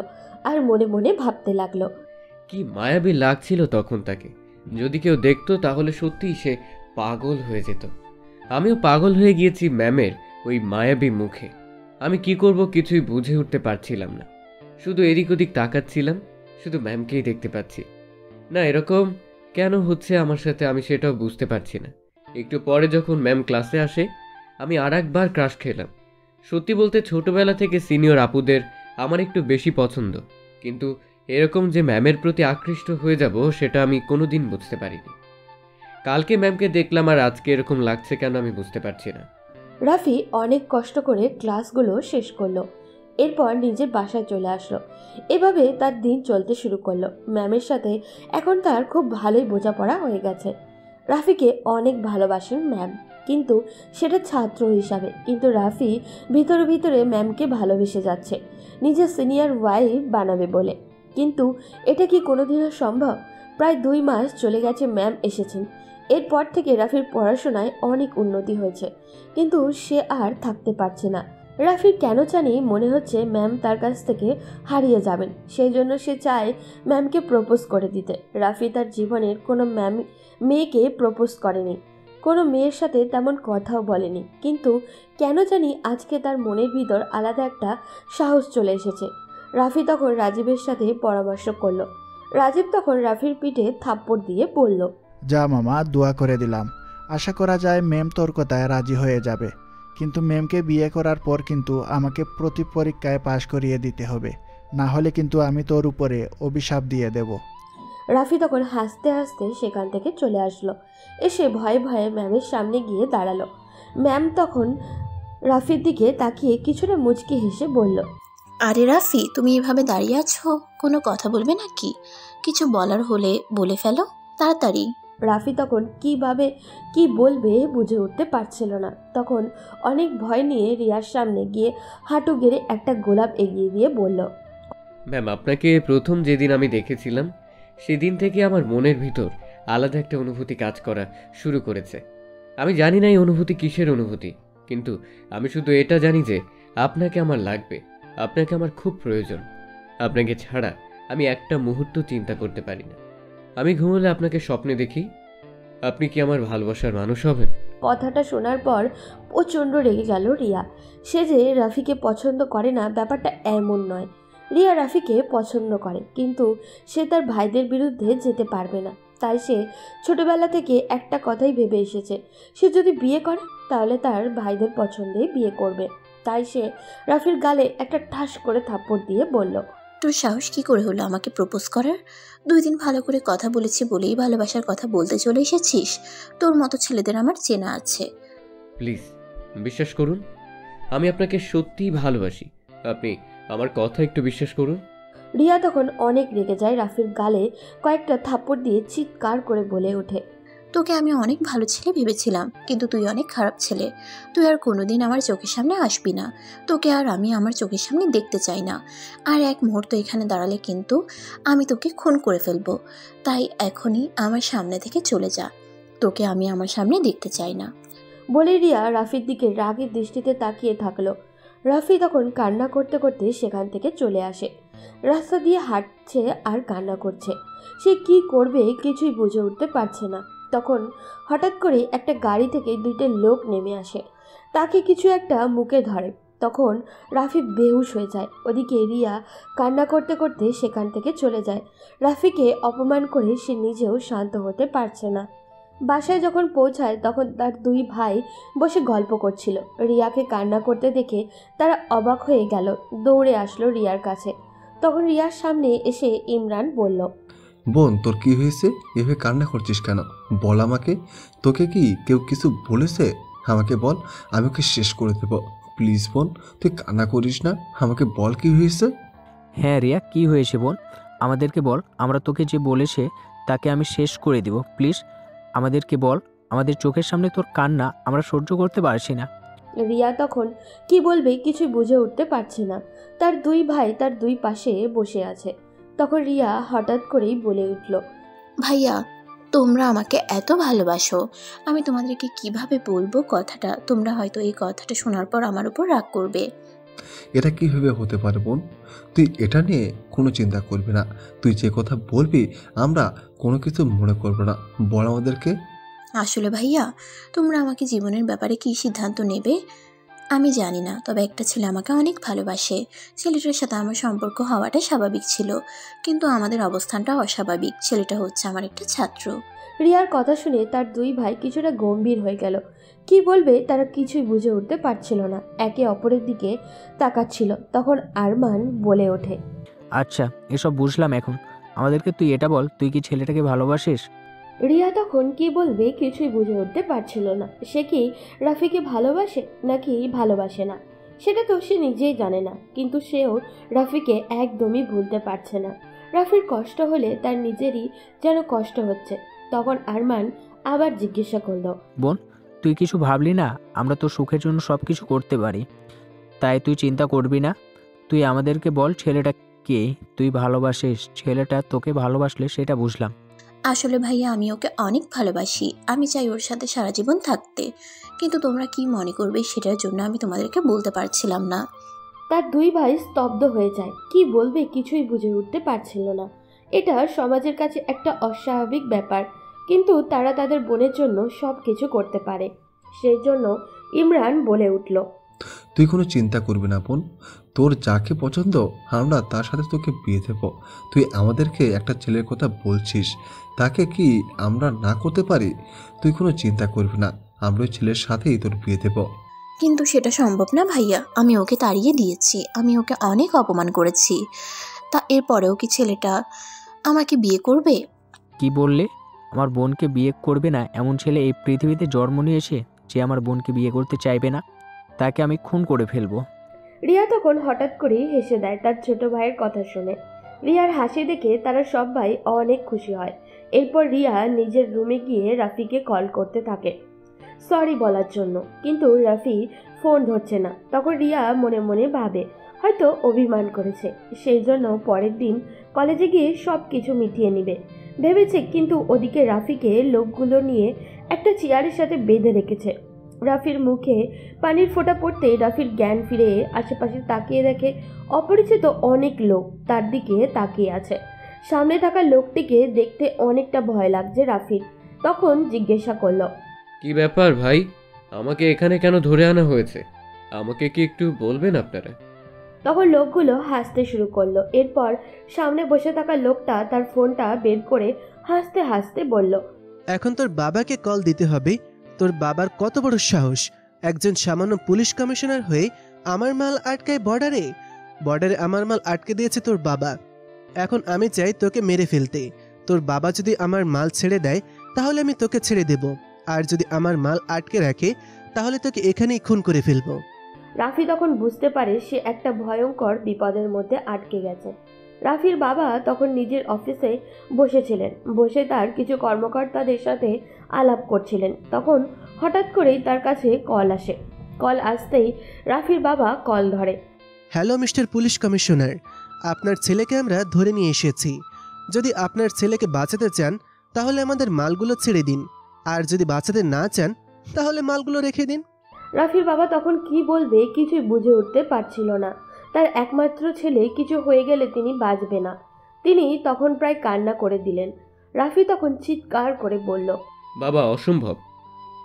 আর মনে মনে ভাবতে লাগলো, কি মায়াবী লাগছিল তখন তাকে। যদি কেউ দেখতো তাহলে সত্যিই সে পাগল হয়ে যেত। আমিও পাগল হয়ে গিয়েছি ম্যামের ওই মায়াবী মুখে। আমি কি করব কিছুই বুঝে উঠতে পারছিলাম না। শুধু এদিক ওদিক তাকাচ্ছিলাম, শুধু ম্যামকেই দেখতে পাচ্ছি। না, এরকম কেন হচ্ছে আমার সাথে আমি সেটাও বুঝতে পারছি না। একটু পরে যখন ম্যাম ক্লাসে আসে আমি আর একবার ক্রাশ খেলাম। সত্যি বলতে ছোটবেলা থেকে সিনিয়র আপুদের আমার একটু বেশি পছন্দ, কিন্তু এরকম যে ম্যামের প্রতি আকৃষ্ট হয়ে যাব সেটা আমি কোনোদিন বুঝতে পারিনি। কালকে ম্যামকে দেখলাম আর আজকে এরকম লাগছে কেন আমি বুঝতে পারছি না। রাফি অনেক কষ্ট করে ক্লাসগুলো শেষ করলো, এরপর নিজের বাসায় চলে আসলো। এভাবে তার দিন চলতে শুরু করলো। ম্যামের সাথে এখন তার খুব ভালোই বোঝাপড়া হয়ে গেছে। রাফিকে অনেক ভালোবাসেন ম্যাম, কিন্তু সেটা ছাত্র হিসাবে। কিন্তু রাফি ভিতরে ভিতরে ম্যামকে ভালোবেসে যাচ্ছে নিজের সিনিয়র ওয়াইফ বানাবে বলে। কিন্তু এটা কি কোনোদিনও সম্ভব? প্রায় 2 মাস চলে গেছে ম্যাম এসেছেন। এরপর থেকে রাফির পড়াশোনায় অনেক উন্নতি হয়েছে, কিন্তু সে আর থাকতে পারছে না। রাফির কেন জানি মনে হচ্ছে ম্যাম তার কাছ থেকে হারিয়ে যাবেন। সেই জন্য সে চায় ম্যামকে প্রপোজ করে দিতে। রাফি তার জীবনের কোনো মেয়েকে প্রপোজ করেনি, কোনো মেয়ের সাথে তেমন কথাও বলেনি, কিন্তু কেন জানি আজকে তার মনের ভিতর আলাদা একটা সাহস চলে এসেছে। রাফি তখন রাজীবের সাথে পরামর্শ করলো। রাজীব তখন রাফির পিঠে থাপ্পড় দিয়ে বলল, যা মামা, দোয়া করে দিলাম। আশা করা যায় ম্যাম তোর কথায় রাজি হয়ে যাবে, কিন্তু ম্যামকে বিয়ে করার পর কিন্তু আমাকে প্রতি পরীক্ষায় পাশ করিয়ে দিতে হবে, না হলে কিন্তু আমি তোর উপরে অভিশাপ দিয়ে দেব। রাফি তখন হাসতে হাসতে সেখান থেকে চলে আসলো। এসে ভয়ে ভয়ে ম্যামের সামনে গিয়ে দাঁড়ালো। ম্যাম তখন রাফির দিকে তাকিয়ে কিছুটা মুচকি হেসে বলল, আরে রাফি, তুমি এভাবে দাঁড়িয়ে আছো, কোনো কথা বলবে নাকি? কিছু বলার হলে বলে ফেলো তাড়াতাড়ি। রাফি তখন কিভাবে কি বলবে বুঝে উঠতে পারছিল না। তখন অনেক ভয় নিয়ে রিয়ার সামনে গিয়ে হাঁটু গেড়ে একটা গোলাপ এগিয়ে দিয়ে বলল, ম্যাম, আপনাকে প্রথম যেদিন আমি দেখেছিলাম সেদিন থেকে আমার মনের ভিতর আলাদা একটা অনুভূতি কাজ করা শুরু করেছে। আমি জানি না এই অনুভূতি কিসের অনুভূতি, কিন্তু আমি শুধু এটা জানি যে আপনাকে আমার লাগবে, আপনাকে আমার খুব প্রয়োজন। আপনাকে ছাড়া আমি একটা মুহূর্ত চিন্তা করতে পারি না। আমি ঘুমোলে আপনাকে স্বপ্নে দেখি। আপনি কি আমার ভালোবাসার মানুষ হবেন? কথাটা শোনার পর প্রচণ্ড রেগে গেল রিয়া। সে যে রাফিকে পছন্দ করে না ব্যাপারটা এমন নয়। রিয়া রাফিকে পছন্দ করে, কিন্তু সে তার ভাইদের বিরুদ্ধে যেতে পারবে না। তাই সে ছোটবেলা থেকে একটা কথাই ভেবে এসেছে, সে যদি বিয়ে করে তাহলে তার ভাইদের পছন্দে বিয়ে করবে। তাই সে রাফির গালে একটা ঠাস করে থাপ্পড় দিয়ে বলল, তোর সাহস কি করে হলো আমাকে প্রপোজ করার? 2 দিন ভালো করে কথা বলেছি বলেই ভালোবাসার কথা বলতে চলে এসেছিস? তোর মতো ছেলেদের আমার চেনা আছে। প্লিজ বিশ্বাস করুন, আমি আপনাকে সত্যিই ভালোবাসি। আপনি আমার কথা একটু বিশ্বাস করুন। রিয়া তখন অনেক রেগে যায়, রাফির গালে কয়েকটা থাপ্পড় দিয়ে চিৎকার করে বলে ওঠে, তোকে আমি অনেক ভালো ছেলে ভেবেছিলাম, কিন্তু তুই অনেক খারাপ ছেলে। তুই আর কোনোদিন আমার চোখের সামনে আসবি না। তোকে আর আমি আমার চোখের সামনে দেখতে চাই না। আর এক মুহূর্ত এখানে দাঁড়ালে কিন্তু আমি তোকে খুন করে ফেলবো। তাই এখনই আমার সামনে থেকে চলে যা। তোকে আমি আমার সামনে দেখতে চাই না। বলে রিয়া রাফির দিকে রাগের দৃষ্টিতে তাকিয়ে থাকলো। রাফি তখন কান্না করতে করতে সেখান থেকে চলে আসে। রাস্তা দিয়ে হাঁটছে আর কান্না করছে। সে কি করবে কিছুই বুঝে উঠতে পারছে না। তখন হঠাৎ করে একটা গাড়ি থেকে 2টা লোক নেমে আসে, তাকে কিছু একটা মুখে ধরে। তখন রাফি বেহুশ হয়ে যায়। ওদিকে রিয়া কান্না করতে করতে সেখান থেকে চলে যায়। রাফিকে অপমান করে সে নিজেও শান্ত হতে পারছে না। বাসায় যখন পৌঁছায় তখন তার 2 ভাই বসে গল্প করছিল। রিয়াকে কান্না করতে দেখে তারা অবাক হয়ে গেল, দৌড়ে আসলো রিয়ার কাছে। তখন রিয়ার সামনে এসে ইমরান বলল, বোন, তোর কি হয়েছে? এভাবে কান্না করছিস কেন? বল আমাকে। তোকে কি কেউ কিছু বলেছে? আমাকে বল, আমি ওকে শেষ করে দেব। প্লিজ বোন, তুই কান্না করিস না, আমাকে বল কি হয়েছে। হ্যাঁ রিয়া, কি হয়েছে বোন? আমাদেরকে বল, আমরা তোকে যে বলেছে তাকে আমি শেষ করে দিব। প্লিজ আমাদেরকে বল, আমাদের চোখের সামনে তোর কান্না আমরা সহ্য করতে পারছি না। রিয়া তখন কি বলবে কিছুই বুঝে উঠতে পারছে না। তার 2 ভাই তার 2 পাশে বসে আছে। তখন রিয়া হঠাৎ করেই বলে উঠল, ভাইয়া, তোমরা আমাকে এত ভালোবাসো, আমি তোমাদেরকে কিভাবে বলবো কথাটা? তোমরা হয়তো এই কথাটা শোনার পর আমার উপর রাগ করবে। এটা কিভাবে হতে পারে বোন? তুই এটা নিয়ে কোনো চিন্তা করবি না। তুই যে কথা বলবি আমরা কোনো কিছু মনে করবো না। বল আমাদেরকে। আসলে ভাইয়া, তোমরা আমাকে জীবনের ব্যাপারে কী সিদ্ধান্ত নেবে আমি জানি না, তবে একটা ছেলে আমাকে অনেক ভালোবাসে। ছেলেটার সাথে আমার সম্পর্ক হওয়াটা স্বাভাবিক ছিল, কিন্তু আমাদের অবস্থানটা অস্বাভাবিক। ছেলেটা হচ্ছে আমার একটা ছাত্র। রিয়ার কথা শুনে তার 2 ভাই কিছুটা গম্ভীর হয়ে গেল। কি বলবে তারা কিছুই বুঝে উঠতে পারছিল না, একে অপরের দিকে তাকাচ্ছিল। তখন আরমান বলে ওঠে, আচ্ছা এসব বুঝলাম, এখন আমাদেরকে তুই এটা বল, তুই কি ছেলেটাকে ভালোবাসিস? রিয়া তখন কি বলবে কিছুই বুঝে উঠতে পারছিল না। সে কি রাফিকে ভালোবাসে নাকি ভালোবাসে না সেটা তো সে নিজেই জানে না, কিন্তু সেও রাফিকে একদমই ভুলতে পারছে না। রাফির কষ্ট হলে তার নিজেরই যেন কষ্ট হচ্ছে। তখন আরমান আবার জিজ্ঞাসা করল, বোন, তুই কিছু ভাবলি না? আমরা তো সুখের জন্য সব কিছু করতে পারি, তাই তুই চিন্তা করবি না। তুই আমাদেরকে বল, ছেলেটা কে তুই ভালোবাসিস? ছেলেটা তোকে ভালোবাসলে সেটা বুঝলাম। আসলে ভাইয়া, আমি ওকে অনেক ভালোবাসি। আমি চাই ওর সাথে সারা জীবন থাকতে, কিন্তু তোমরা কি মনে করবে সেটার জন্য আমি তোমাদেরকে বলতে পারছিলাম না। তার 2 ভাই স্তব্ধ হয়ে যায়। কি বলবে কিছুই বুঝে উঠতে পারছিল না। এটা সমাজের কাছে একটা অস্বাভাবিক ব্যাপার, কিন্তু তারা তাদের বোনের জন্য সব কিছু করতে পারে। সেই জন্য ইমরান বলে উঠল, তুই কোনো চিন্তা করবি না বোন, তোর যাকে পছন্দ আমরা তার সাথে তোকে বিয়ে দেব। তুই আমাদেরকে একটা ছেলের কথা বলছিস, তাকে কি আমরা না করতে পারি? তুই কোনো চিন্তা করবি না, আমরা ওই ছেলের সাথেই তোর বিয়ে দেব। কিন্তু সেটা সম্ভব না ভাইয়া, আমি ওকে তাড়িয়ে দিয়েছি, আমি ওকে অনেক অপমান করেছি, তা এরপরেও কি ছেলেটা আমাকে বিয়ে করবে? কি বললে? আমার বোনকে বিয়ে করবে না এমন ছেলে এই পৃথিবীতে জন্ম নিয়েছে যে আমার বোনকে বিয়ে করতে চাইবে না? তাকে আমি খুন করে ফেলবো। রিয়া তখন হঠাৎ করেই হেসে দেয় তার ছোট ভাইয়ের কথা শুনে। রিয়ার হাসি দেখে তারা সবাই অনেক খুশি হয়। এরপর রিয়া নিজের রুমে গিয়ে রাফিকে কল করতে থাকে সরি বলার জন্য, কিন্তু রাফি ফোন ধরছে না। তখন রিয়া মনে মনে ভাবে হয়তো অভিমান করেছে, সেই জন্য পরের দিন কলেজে গিয়ে সব কিছু মিটিয়ে নিবে ভেবেছে। কিন্তু ওদিকে রাফিকে লোকগুলো নিয়ে একটা চেয়ারের সাথে বেঁধে রেখেছে। রাফির মুখে পানির ফোঁটা পড়তেই রাফির জ্ঞান ফিরে আশেপাশে তাকিয়ে দেখে অপরিচিত অনেক লোক তার দিকে তাকিয়ে আছে। সামনে থাকা লোকটিকে দেখতে অনেকটা ভয় লাগছে রাফির। তখন জিজ্ঞাসা করলো, কি ব্যাপার ভাই, আমাকে এখানে কেন ধরে আনা হয়েছে? আমাকে কি একটু বলবেন আপনারা? তখন লোকগুলো হাসতে শুরু করলো। এরপর সামনে বসে থাকা লোকটা তার ফোনটা বের করে হাসতে হাসতে বলল, এখন তোর বাবাকে কল দিতে হবে। তোর বাবার কত বড় সাহস, একজন সামান্য পুলিশ কমিশনার হয়ে আমার মাল আটকায় বর্ডারে। বর্ডারে আমার মাল আটকে দিয়েছে তোর বাবা। এখন আমি চাই তোকে মেরে ফেলতে। তোর বাবা যদি আমার মাল ছেড়ে দেয় তাহলে আমি তোকে ছেড়ে দেব, আর যদি আমার মাল আটকে রাখে তাহলে তোকে এখানেই খুন করে ফেলবো। রাফি তখন বুঝতে পারে সে একটা ভয়ঙ্কর বিপদের মধ্যে আটকে গেছে। রাফির বাবা তখন নিজের অফিসে বসেছিলেন, বসে তার কিছু কর্মকর্তাদের সাথে আলাপ করছিলেন। তখন হঠাৎ করেই তার কাছে কল আসে। কল আসতেই রাফির বাবা কল ধরে। হ্যালো মিস্টার পুলিশ কমিশনার, আপনার ছেলেকে আমরা ধরে নিয়ে এসেছি। যদি আপনার ছেলেকে বাঁচাতে চান তাহলে আমাদের মালগুলো ছেড়ে দিন, আর যদি বাঁচাতে না চান তাহলে মালগুলো রেখে দিন। রাফির বাবা তখন কি বলবে কিছুই বুঝে উঠতে পারছিল না। তার একমাত্র ছেলে কিছু হয়ে গেলে তিনি বাঁচবে না। তিনি তখন প্রায় কান্না করে দিলেন। রাফি তখন চিৎকার করে বলল, বাবা অসম্ভব,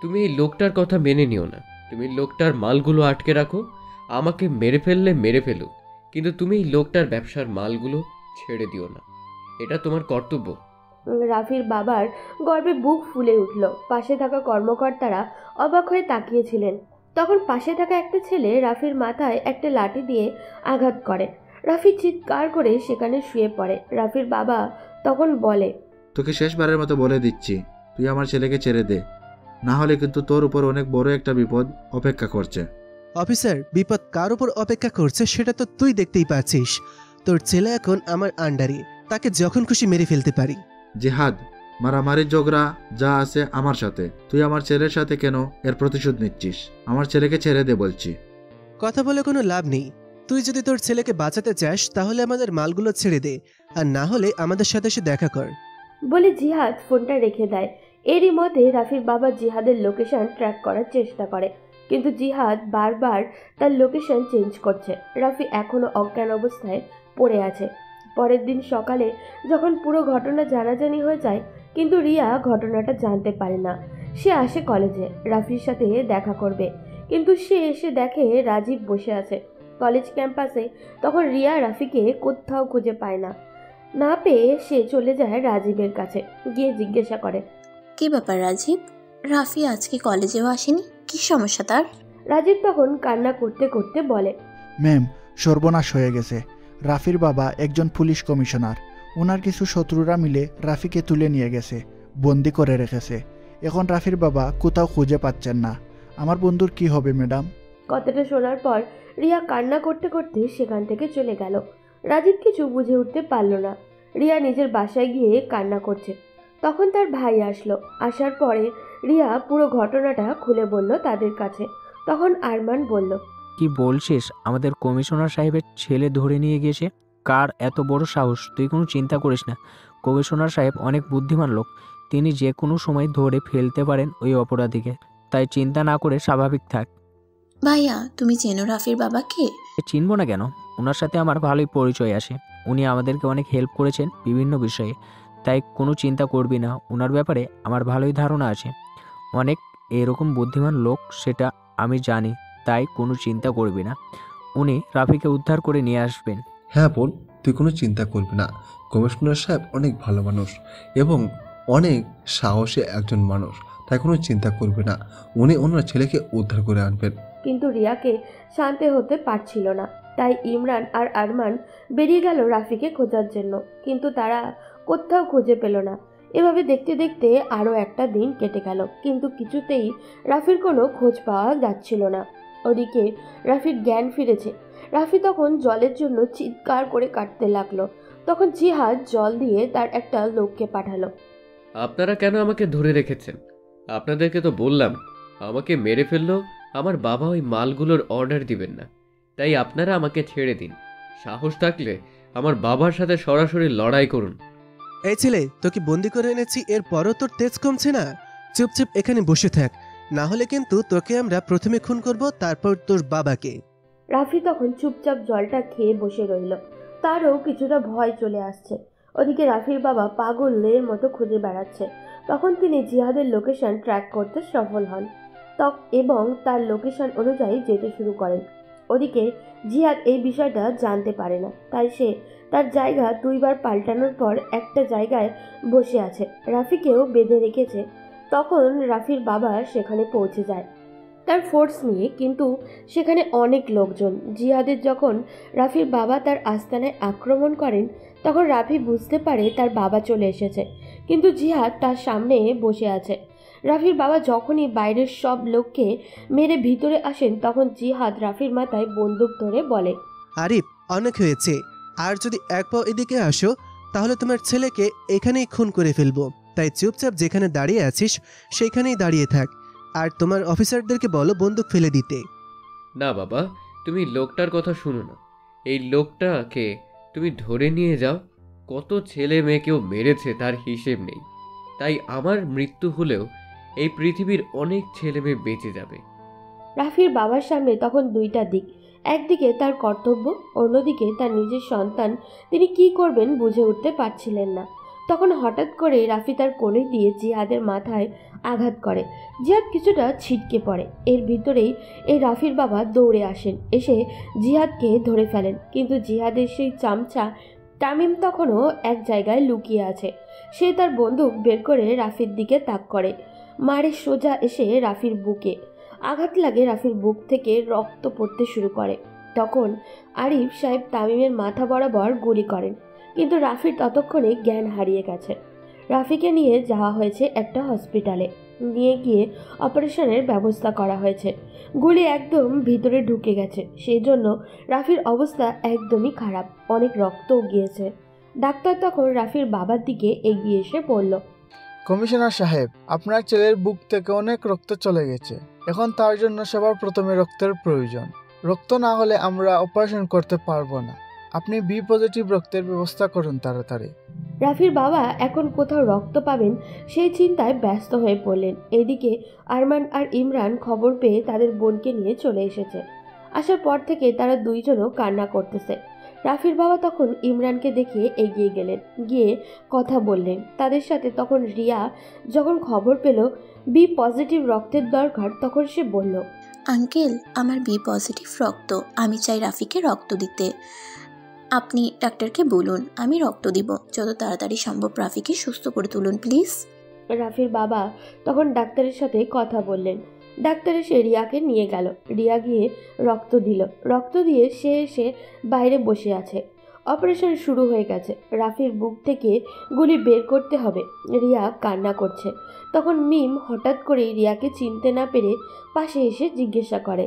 তুমি এই লোকটার কথা মেনে নিও না। তুমি লোকটার মালগুলো আটকে রাখো, আমাকে মেরে ফেললে মেরে ফেলুক, কিন্তু তুমি এই লোকটার ব্যবসার মালগুলো ছেড়ে দিও না, এটা তোমার কর্তব্য। রাফির বাবার গর্বে বুক ফুলে উঠল। পাশে থাকা কর্মকর্তারা অবাক হয়ে তাকিয়েছিলেন। তখন পাশে থাকা একটা ছেলে রাফির মাথায় একটা লাঠি দিয়ে আঘাত করে। রাফি চিৎকার করে সেখানে শুয়ে পড়ে। রাফির বাবা তখন বলে, তোকে শেষবারের মতো বলে দিচ্ছি, তুই আমার ছেলেকে ছেড়ে দে, না হলে কিন্তু তোর উপর অনেক বড় একটা বিপদ অপেক্ষা করছে। অফিসার, বিপদ কার উপর অপেক্ষা করছে সেটা তো তুই দেখতেই পাচ্ছিস। তোর ছেলে এখন আমার আন্ডারে, তাকে যখন খুশি মেরে ফেলতে পারি। জিহাদ, মারামারি ঝগড়া যা আছে আমার সাথে, তুই আমার ছেলের সাথে কেন এর প্রতিশোধ নিচ্ছিস? আমার ছেলেকে ছেড়ে দে বলছি। কথা বলে কোনো লাভ নেই। তুই যদি তোর ছেলেকে বাঁচাতে চাস তাহলে আমাদের মালগুলো ছেড়ে দে, আর না হলে আমাদের সাথে এসে দেখা কর। বলে জিহাদ ফোনটা রেখে দেয়। এরই মধ্যে রাফির বাবা জিহাদের লোকেশন ট্র্যাক করার চেষ্টা করে, কিন্তু জিহাদ বারবার তার লোকেশন চেঞ্জ করছে। রাফি এখনো অজ্ঞান অবস্থায় পড়ে আছে। পরের দিন সকালে যখন পুরো ঘটনা জানাজানি হয়ে যায়, কিন্তু রিয়া ঘটনাটা জানতে পারে না। সে আসে কলেজে রাফির সাথে দেখা করবে, কিন্তু সে এসে দেখে রাজীব বসে আছে কলেজ ক্যাম্পাসে। তখন রিয়া রাফিকে কোথাও খুঁজে পায় না। না পেয়ে সে চলে যায় রাজীবের কাছে, গিয়ে জিজ্ঞাসা করে, কি ব্যাপার রাজীব, রাফি আজকে কলেজেও আসেনি, কি সমস্যা তার? রাজীব তখন কান্না করতে করতে বলে, ম্যাম, সর্বনাশ হয়ে গেছে। রাফির বাবা একজন পুলিশ কমিশনার, ওনার কিছু শত্রুরা মিলে রাফিকে তুলে নিয়ে গেছে, বন্দি করে রেখেছে। এখন রাফির বাবা কোথাও খুঁজে পাচ্ছেন না। আমার বন্ধুর কি হবে ম্যাডাম? কথাটা শোনার পর রিয়া কান্না করতে করতে সেখান থেকে চলে গেল। রাজীব কিছু বুঝে উঠতে পারল না। রিয়া নিজের বাসায় গিয়ে কান্না করছে। তখন তার ভাই আসলো। আসার পরে রিয়া পুরো ঘটনাটা খুলে বলল তাদের কাছে। তখন আরমান বলল, কি বলছিস? আমাদের কমিশনার সাহেবের ছেলে ধরে নিয়ে গেছে? কার এত বড় সাহস? তুই কোনো চিন্তা করিস না, কমিশনার সাহেব অনেক বুদ্ধিমান লোক, তিনি যে কোনো সময় ধরে ফেলতে পারেন ওই অপরাধীকে, তাই চিন্তা না করে স্বাভাবিক থাক। ভাইয়া, তুমি চেনো রাফির বাবাকে? চিনবো না কেন, ওনার সাথে আমার ভালোই পরিচয় আছে। উনি আমাদেরকে অনেক হেল্প করেছেন বিভিন্ন বিষয়ে, তাই কোনো চিন্তা করবি না, ওনার ব্যাপারে আমার ভালোই ধারণা আছে। অনেক এরকম বুদ্ধিমান লোক, সেটা আমি জানি, তাই কোনো চিন্তা করবি না, উনি রাফিকে উদ্ধার করে নিয়ে আসবেন। হ্যাঁ বোন, তুই কোনো চিন্তা করবি না। কমিশনার সাহেব অনেক ভালো মানুষ এবং অনেক সাহসী একজন মানুষ, তাই কোনো চিন্তা করবি না, উনি ওনার ছেলেকে উদ্ধার করে আনবেন। কিন্তু রিয়াকে শান্ত হতে পারছিল না, তাই ইমরান আর আরমান বেরিয়ে গেল রাফিকে খোঁজার জন্য, কিন্তু তারা কোথাও খুঁজে পেল না। এভাবে দেখতে দেখতে আরও একটা দিন কেটে গেল, কিন্তু কিছুতেই রাফির কোনো খোঁজ পাওয়া যাচ্ছিল না। ওদিকে রাফির জ্ঞান ফিরেছে। রাফি তখন জলের জন্য চিৎকার করে কাটতে লাগলো। তখন জিহাদ জল দিয়ে তার একটা লোককে পাঠালো। আপনারা কেন আমাকে ধরে রেখেছেন? আপনাদেরকে তো বললাম আমাকে মেরে ফেললো আমার বাবা ওই মালগুলোর অর্ডার দিবেন না, তাই আপনারা আমাকে ছেড়ে দিন। সাহস থাকলে আমার বাবার সাথে সরাসরি লড়াই করুন। এই ছেলে, তোকে বন্দি করে এনেছি, এরপরও তোর তেজ কমছে না? চুপচাপ এখানে বসে থাক, না হলে কিন্তু তোকে আমরা প্রথমে খুন করব, তারপর তোর বাবাকে। রাফি তখন চুপচাপ জলটা খেয়ে বসে রইল। তারও কিছুটা ভয় চলে আসছে। ওদিকে রাফির বাবা পাগলের মতো খুঁজে বেড়াচ্ছে। তখন তিনি জিহাদের লোকেশন ট্র্যাক করতে সফল হন এবং তার লোকেশন অনুযায়ী যেতে শুরু করেন। ওদিকে জিহাদ এই বিষয়টা জানতে পারে না, তাই সে তার জায়গা 2 বার পাল্টানোর পর একটা জায়গায় বসে আছে, রাফিকেও বেঁধে রেখেছে। তখন রাফির বাবা সেখানে পৌঁছে যায় তার ফোর্স নিয়ে, কিন্তু সেখানে অনেক লোকজন। জিহাদের যখন রাফির বাবা তার আস্তানায় আক্রমণ করেন, তখন রাফি বুঝতে পারে তার বাবা চলে এসেছে, কিন্তু জিহাদ তার সামনে বসে আছে। রাফির বাবা যখনই বাইরের সব লোককে মেরে ভিতরে আসেন, তখন জিহাদ রাফির মাথায় বন্দুক ধরে বলে, আরিফ, অনেক হয়েছে, আর যদি এক পাও এদিকে আসো তাহলে তোমার ছেলেকে এখানেই খুন করে ফেলবো। তাই চুপচাপ যেখানে দাঁড়িয়ে আছিস সেখানেই দাঁড়িয়ে থাক, আর তোমার অফিসারদেরকে বলো বন্দুক ফেলে দিতে। না বাবা, তুমি লোকটার কথা শুনো না। এই লোকটাকে তুমি ধরে নিয়ে যাও। কত ছেলে মেয়েকেও মেরেছে তার হিসেব নেই, তাই আমার মৃত্যু হলেও এই পৃথিবীর অনেক ছেলে মেয়ে বেঁচে যাবে। রাফির বাবার সামনে তখন দুইটা দিক, একদিকে তার কর্তব্য, অন্যদিকে তার নিজের সন্তান। তিনি কি করবেন বুঝে উঠতে পারছিলেন না। তখন হঠাৎ করে রাফি তার কোণে দিয়ে জিহাদের মাথায় আঘাত করে। জিহাদ কিছুটা ছিটকে পড়ে। এর ভিতরেই এই রাফির বাবা দৌড়ে আসেন, এসে জিহাদকে ধরে ফেলেন। কিন্তু জিহাদের সেই চামচা তামিম তখনও এক জায়গায় লুকিয়ে আছে। সে তার বন্দুক বের করে রাফির দিকে তাক করে, মারে সোজা এসে রাফির বুকে আঘাত লাগে। রাফির বুক থেকে রক্ত পড়তে শুরু করে। তখন আরিফ সাহেব তামিমের মাথা বরাবর গুলি করেন, কিন্তু রাফির ততক্ষণে জ্ঞান হারিয়ে গেছে। রাফিকে নিয়ে যাওয়া হয়েছে একটা হসপিটালে, নিয়ে গিয়ে অপারেশনের ব্যবস্থা করা হয়েছে। গুলি একদম ভিতরে ঢুকে গেছে, সেই জন্য রাফির অবস্থা একদমই খারাপ, অনেক রক্তও গিয়েছে। ডাক্তার তখন রাফির বাবার দিকে এগিয়ে এসে বলল, কমিশনার সাহেব, আপনার ছেলের বুক থেকে অনেক রক্ত চলে গেছে, এখন তার জন্য সবার প্রথমে রক্তের প্রয়োজন। রক্ত না হলে আমরা অপারেশন করতে পারবো না। আপনি বি পজিটিভ রক্তের ব্যবস্থা করুন তাড়াতাড়ি। রাফির বাবা এখন কোথাও রক্ত পাবেন সেই চিন্তায় ব্যস্ত হয়ে পড়লেন। এদিকে আরমান আর ইমরান খবর পেয়ে তাদের বোনকে নিয়ে চলে এসেছে। আসার পর থেকে তারা দুইজনও কান্না করতেছে। রাফির বাবা তখন ইমরানকে দেখিয়ে এগিয়ে গেলেন, গিয়ে কথা বললেন তাদের সাথে। তখন রিয়া যখন খবর পেল বি পজিটিভ রক্তের দরকার, তখন সে বলল, আঙ্কেল, আমার বি পজিটিভ রক্ত, আমি চাই রাফিকে রক্ত দিতে। আপনি ডাক্তারকে বলুন আমি রক্ত দিব, যত তাড়াতাড়ি সম্ভব রাফিকে সুস্থ করে তুলুন প্লিজ। রাফির বাবা তখন ডাক্তারের সাথে কথা বললেন। ডাক্তার এসে রিয়াকে নিয়ে গেল। রিয়া গিয়ে রক্ত দিল। রক্ত দিয়ে সে এসে বাইরে বসে আছে। অপারেশন শুরু হয়ে গেছে। রাফির বুক থেকে গুলি বের করতে হবে। রিয়া কান্না করছে। তখন মিম হঠাৎ করেই রিয়াকে চিনতে না পেরে পাশে এসে জিজ্ঞাসা করে,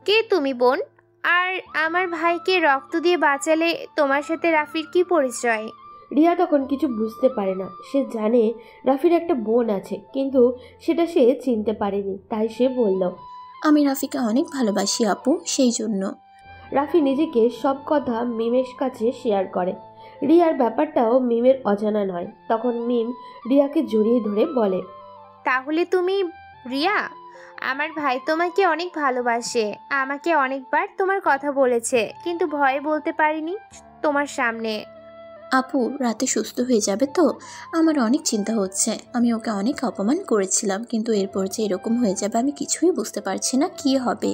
কে তুমি বোন? আর আমার ভাইকে রক্ত দিয়ে বাঁচালে তোমার সাথে রাফির কি পরিচয়? রিয়া তখন কিছু বুঝতে পারে না। সে জানে রাফির একটা বোন আছে, কিন্তু সেটা সে চিনতে পারেনি। তাই সে বলল, আমি রাফিকে অনেক ভালোবাসি আপু, সেই জন্য। রাফি নিজেকে সব কথা মিমের কাছে শেয়ার করে। রিয়ার ব্যাপারটাও মিমের অজানা নয়। তখন মিম রিয়াকে জড়িয়ে ধরে বলে, তাহলে তুমি রিয়া? আমার ভাই তোমাকে অনেক ভালোবাসে, আমাকে অনেকবার তোমার কথা বলেছে, কিন্তু ভয়ে বলতে পারিনি তোমার সামনে। আপু রাতে সুস্থ হয়ে যাবে তো? আমার অনেক চিন্তা হচ্ছে। আমি ওকে অনেক অপমান করেছিলাম, কিন্তু এরপর যে এরকম হয়ে যাবে আমি কিছুই বুঝতে পারছি না কি হবে।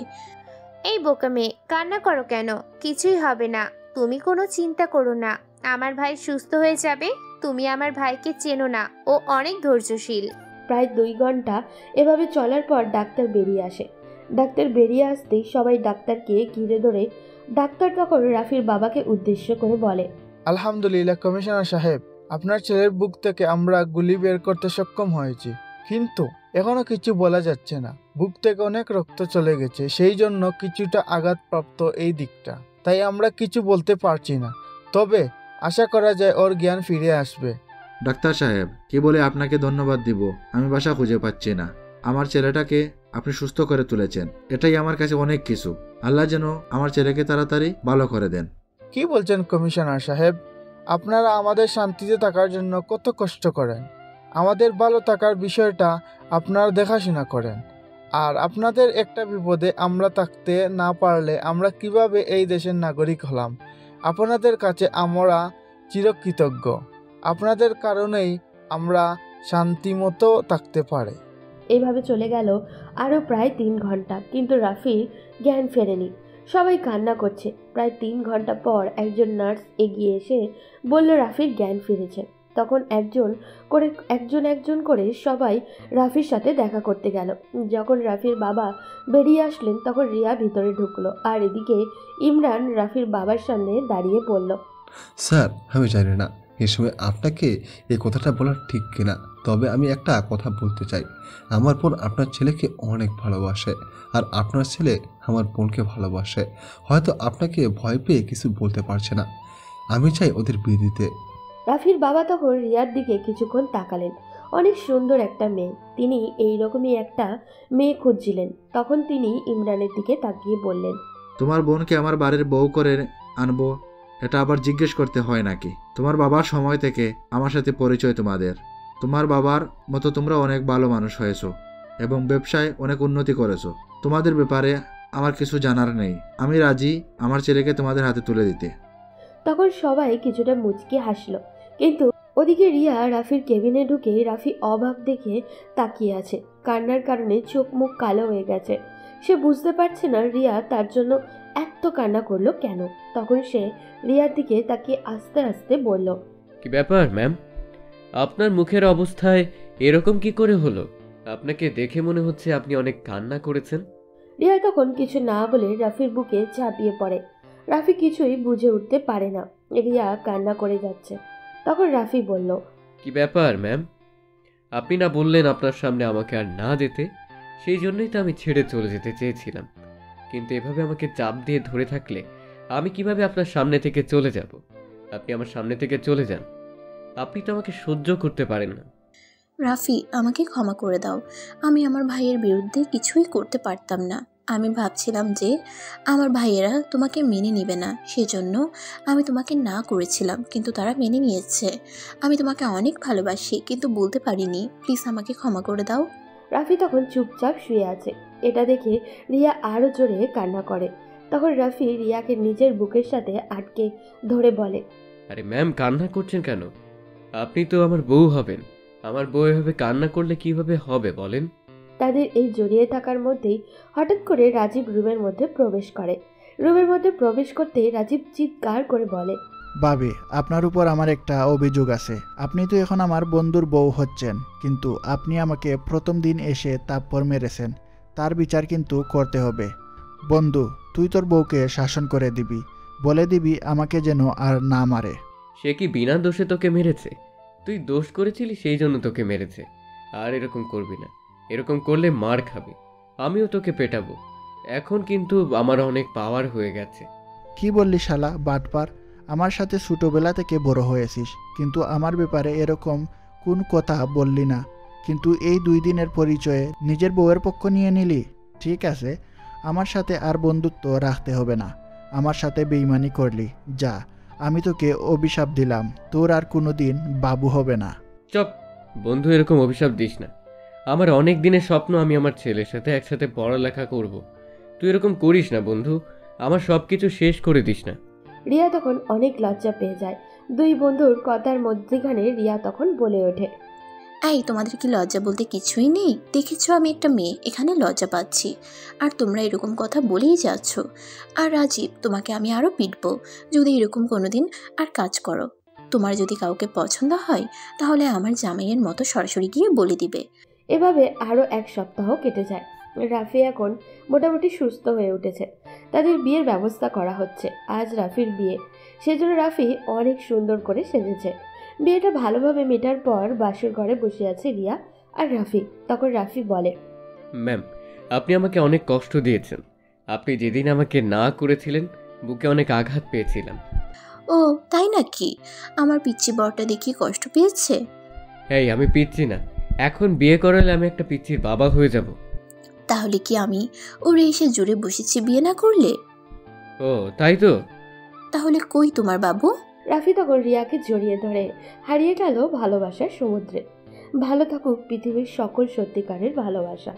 এই বোকা মেয়ে, কান্না করো কেন? কিছুই হবে না, তুমি কোনো চিন্তা করো না। আমার ভাই সুস্থ হয়ে যাবে। তুমি আমার ভাইকে চেনো না, ও অনেক ধৈর্যশীল। প্রায় 2 ঘন্টা এভাবে চলার পর ডাক্তার বেরিয়ে আসে। ডাক্তার বেরিয়ে আসতেই সবাই ডাক্তারকে ঘিরে ধরে। ডাক্তার তখন রাফির বাবাকে উদ্দেশ্য করে বলে, আলহামদুলিল্লাহ কমিশনার সাহেব, আপনার ছেলের বুক থেকে আমরা গুলি বের করতে সক্ষম হয়েছি, কিন্তু এখনো কিছু বলা যাচ্ছে না। বুক থেকে অনেক রক্ত চলে গেছে, সেই জন্য কিছুটা আঘাতপ্রাপ্ত এই দিকটা, তাই আমরা কিছু বলতে পারছি না। তবে আশা করা যায় ওর জ্ঞান ফিরে আসবে। ডাক্তার সাহেব, কি বলে আপনাকে ধন্যবাদ দিব, আমি বাসা খুঁজে পাচ্ছি না। আমার ছেলেটাকে আপনি সুস্থ করে তুলেছেন, এটাই আমার কাছে অনেক কিছু। আল্লাহ যেন আমার ছেলেকে তাড়াতাড়ি ভালো করে দেন। কি বলছেন কমিশনার সাহেব? আপনারা আমাদের শান্তিতে থাকার জন্য কত কষ্ট করেন, আমাদের ভালো থাকার বিষয়টা আপনারা দেখাশোনা করেন, আর আপনাদের একটা বিপদে আমরা থাকতে না পারলে আমরা কিভাবে এই দেশের নাগরিক হলাম? আপনাদের কাছে আমরা চিরকৃতজ্ঞ। আপনাদের কারণেই আমরা শান্তিমতো থাকতে পারি। এইভাবে চলে গেল আরও প্রায় 3 ঘন্টা, কিন্তু রাফির জ্ঞান ফেরেনি। সবাই কান্না করছে। প্রায় 3 ঘন্টা পর একজন নার্স এগিয়ে এসে বলল রাফির জ্ঞান ফিরেছে। তখন একজন করে সবাই রাফির সাথে দেখা করতে গেল। যখন রাফির বাবা বেরিয়ে আসলেন তখন রিয়া ভিতরে ঢুকলো, আর এদিকে ইমরান রাফির বাবার সামনে দাঁড়িয়ে বলল, স্যার, আমি জানি না এই সময় আপনাকে এই কথাটা বলা ঠিক কিনা, তবে আমি একটা কথা বলতে চাই। আমার বোন আপনার ছেলেকে অনেক ভালোবাসে, আর আপনার ছেলে আমার বোনকে ভালোবাসে। হয়তো আপনাকে ভয় পেয়ে কিছু বলতে পারছে না। আমি চাই ওদের বিয়ে দিতে। রাফির বাবা তখন রিয়ার দিকে কিছুক্ষণ তাকালেন। অনেক সুন্দর একটা মেয়ে, তিনি এইরকমই একটা মেয়ে খুঁজছিলেন। তখন তিনি ইমরানের দিকে তাকিয়ে বললেন, তোমার বোনকে আমার বাড়ির বউ করে আনবো, এটা আবার জিজ্ঞেস করতে হয় নাকি? তোমার বাবার সময় থেকে আমার সাথে পরিচয় তোমাদের। তোমার বাবার মতো তোমরা অনেক ভালো মানুষ হয়েছো এবং ব্যবসায় অনেক উন্নতি করেছো। তোমাদের ব্যাপারে আমার কিছু জানার নেই। আমি রাজি আমার ছেলেকে তোমাদের হাতে তুলে দিতে। তখন সবাই কিছুটা মুচকি হাসলো, কিন্তু ওদিকে রিয়া রাফির কেবিনে ঢুকে রাফি অবাক দেখে তাকিয়ে আছে। কান্নার কারণে চোখ মুখ কালো হয়ে গেছে। সে বুঝতে পারছে না রিয়া তার জন্য এত কান্না করলো কেন। তখন সে রিয়ার দিকে তাকিয়ে আস্তে আস্তে বলল, কি ব্যাপার ম্যাম, আপনার মুখের অবস্থায় এরকম কি করে হলো? আপনাকে দেখে মনে হচ্ছে আপনি অনেক কান্না করেছেন। রিয়া তখন কিছু না বলে রাফির বুকে ঝাঁপিয়ে পড়ে। রাফি কিছুই বুঝে উঠতে পারে না রিয়া কান্না করে যাচ্ছে। তখন রাফি বলল, কি ব্যাপার ম্যাম, আপনি না বললেন আপনার সামনে আমাকে আর না যেতে? সেই জন্যই তো আমি ছেড়ে চলে যেতে চেয়েছিলাম, কিন্তু এভাবে আমাকে চাপ দিয়ে ধরে থাকলে আমি কিভাবে আপনার সামনে থেকে চলে যাব? আপনি আমার সামনে থেকে চলে যান, আপনি তো আমাকে সহ্য করতে পারেন না। রাফি, আমাকে ক্ষমা করে দাও। আমি আমার ভাইয়ের বিরুদ্ধে কিছুই করতে পারতাম না। আমি ভাবছিলাম যে আমার ভাইয়েরা তোমাকে মেনে নেবে না, সেজন্য আমি তোমাকে না করেছিলাম, কিন্তু তারা মেনে নিয়েছে। আমি তোমাকে অনেক ভালোবাসি, কিন্তু বলতে পারিনি। প্লিজ আমাকে ক্ষমা করে দাও। রাফি তখন চুপচাপ শুয়ে আছে। এটা দেখে রিয়া আরও জোরে কান্না করে। তখন রাফি রিয়াকে নিজের বুকের সাথে আটকে ধরে বলে, আরে ম্যাম, কান্না করছেন কেন? আপনি তো আমার বউ হবেন। আমার বউ এভাবে কান্না করলে কিভাবে হবে বলেন? তাদের এই জড়িয়ে থাকার মধ্যেই হঠাৎ করে রাজীব রুমের মধ্যে প্রবেশ করে। রুমের মধ্যে প্রবেশ করতেই রাজীব চিৎকার করে বলে, ভাবি, আপনার উপর আমার একটা অভিযোগ আছে। আপনি তো এখন আমার বন্ধুর বউ হচ্ছেন, কিন্তু আপনি আমাকে প্রথম দিন এসে তাপ্পর মেরেছেন। তার বিচার কিন্তু করতে হবে। বন্ধু, তুই তোর বউকে শাসন করে দিবি, বলে দিবি আমাকে যেন আর না মারে। সে কি বিনা দোষে তোকে মেরেছে? তুই দোষ করেছিলি সেই জন্য তোকে মেরেছে। আর এরকম করবি না, এরকম করলে মার খাবি। আমিও তোকে পেটাবো। এখন কিন্তু আমার অনেক পাওয়ার হয়ে গেছে। কি বললি শালা বাটপার? আমার সাথে ছোটবেলা থেকে বড় হয়েছিস, কিন্তু আমার ব্যাপারে এরকম কোন কথা বললি না। কিন্তু এই 2 দিনের পরিচয়ে নিজের বউয়ের পক্ষ নিয়ে নিলি। ঠিক আছে, আমার সাথে আর বন্ধুত্ব রাখতে হবে না। আমার সাথে বেইমানি করলি, যা। আমি তোকে অভিশাপ দিলাম, তোর আর কোনোদিন বাবু হবে না। চপ, বন্ধু এরকম অভিশাপ দিস না। আমার অনেক দিনের স্বপ্ন আমি আমার ছেলের সাথে একসাথে পড়ালেখা করব। তুই এরকম করিস না বন্ধু, আমার সব কিছু শেষ করে দিস না। রিয়া তখন অনেক লজ্জা পেয়ে যায়। 2 বন্ধুর কথার মধ্যখানে রিয়া তখন বলে ওঠে, এই, তোমাদের কি লজ্জা বলতে কিছুই নেই? দেখেছো আমি একটা মেয়ে, এখানে লজ্জা পাচ্ছি, আর তোমরা এরকম কথা বলেই যাচ্ছ। আর রাজীব, তোমাকে আমি আরও পিটবো যদি এরকম কোনোদিন আর কাজ করো। তোমার যদি কাউকে পছন্দ হয় তাহলে আমার জামাইয়ের মতো সরাসরি গিয়ে বলে দিবে। এভাবে আরও 1 সপ্তাহ কেটে যায়। রাফি এখন মোটামুটি সুস্থ হয়ে উঠেছে। তাদের বিয়ের ব্যবস্থা করা হচ্ছে। আজ রাফির বিয়ে, সেজন্য রাফি অনেক সুন্দর করে সেজেছে। বিয়েটা ভালোভাবে মেটার পর বাসর ঘরে বসে আছে রিয়া আর রাফি। তখন রাফি বলে, ম্যাম, আপনি আমাকে অনেক কষ্ট দিয়েছেন। আপনি যেদিন আমাকে না করেছিলেন বুকে অনেক আঘাত পেয়েছিলাম। ও তাই নাকি? আমার পিচ্চি বরটা দেখি কষ্ট পেয়েছে। এই, আমি পিচ্ছি না। এখন বিয়ে করালে আমি একটা পিচ্চির বাবা হয়ে যাব। তাহলে কি আমি ওরে এসে জুড়ে বসেছি বিয়ে না করলে? ও তাই তো। তাহলে কই তোমার বাবু? রাফি তখন রিয়াকে জড়িয়ে ধরে হারিয়ে গেল ভালোবাসার সমুদ্রে। ভালো থাকুক পৃথিবীর সকল সত্যিকারের ভালোবাসা।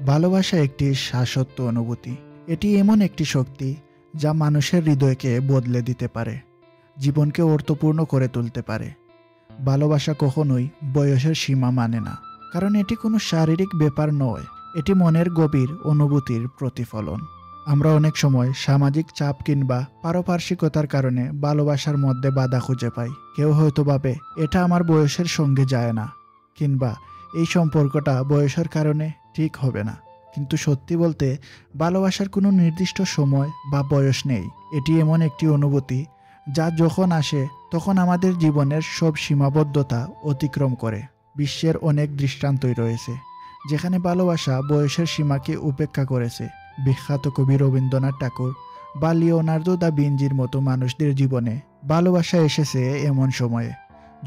ভালোবাসা একটি শাশ্বত অনুভূতি। এটি এমন একটি শক্তি যা মানুষের হৃদয়কে বদলে দিতে পারে, জীবনকে অর্থপূর্ণ করে তুলতে পারে। ভালোবাসা কখনোই বয়সের সীমা মানে না, কারণ এটি কোনো শারীরিক ব্যাপার নয়, এটি মনের গভীর অনুভূতির প্রতিফলন। আমরা অনেক সময় সামাজিক চাপ কিংবা পারপার্শ্বিকতার কারণে ভালোবাসার মধ্যে বাধা খুঁজে পাই। কেউ হয়তো ভাবে এটা আমার বয়সের সঙ্গে যায় না, কিংবা এই সম্পর্কটা বয়সের কারণে ঠিক হবে না। কিন্তু সত্যি বলতে ভালোবাসার কোনো নির্দিষ্ট সময় বা বয়স নেই। এটি এমন একটি অনুভূতি যা যখন আসে তখন আমাদের জীবনের সব সীমাবদ্ধতা অতিক্রম করে। বিশ্বের অনেক দৃষ্টান্তই রয়েছে যেখানে ভালোবাসা বয়সের সীমাকে উপেক্ষা করেছে। বিখ্যাত কবি রবীন্দ্রনাথ ঠাকুর বা লিওনার্দো দা ভিঞ্চির মতো মানুষদের জীবনে ভালোবাসা এসেছে এমন সময়ে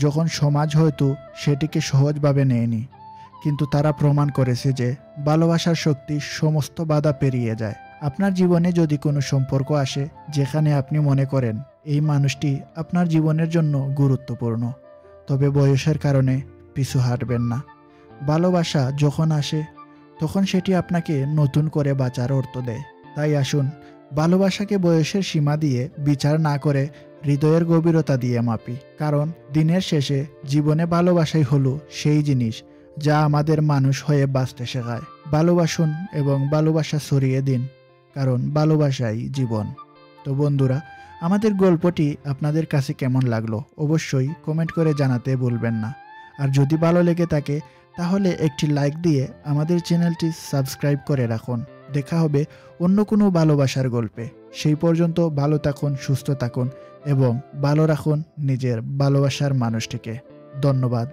যখন সমাজ হয়তো সেটিকে সহজভাবে নেয়নি, কিন্তু তারা প্রমাণ করেছে যে ভালোবাসার শক্তি সমস্ত বাধা পেরিয়ে যায়। আপনার জীবনে যদি কোনো সম্পর্ক আসে যেখানে আপনি মনে করেন এই মানুষটি আপনার জীবনের জন্য গুরুত্বপূর্ণ, তবে বয়সের কারণে পিছু হাঁটবেন না। ভালোবাসা যখন আসে তখন সেটি আপনাকে নতুন করে বাঁচার অর্থ দেয়। তাই আসুন ভালোবাসাকে বয়সের সীমা দিয়ে বিচার না করে হৃদয়ের গভীরতা দিয়ে মাপি, কারণ দিনের শেষে জীবনে ভালোবাসাই হলো সেই জিনিস যা আমাদের মানুষ হয়ে বাঁচতে শেখায়। ভালোবাসুন এবং ভালোবাসা ছড়িয়ে দিন, কারণ ভালোবাসাই জীবন। তো বন্ধুরা, আমাদের গল্পটি আপনাদের কাছে কেমন লাগলো অবশ্যই কমেন্ট করে জানাতে ভুলবেন না। আর যদি ভালো লেগে থাকে তাহলে একটি লাইক দিয়ে আমাদের চ্যানেলটি সাবস্ক্রাইব করে রাখুন। দেখা হবে অন্য কোনো ভালোবাসার গল্পে। সেই পর্যন্ত ভালো থাকুন, সুস্থ থাকুন এবং ভালো রাখুন নিজের ভালোবাসার মানুষটিকে। ধন্যবাদ।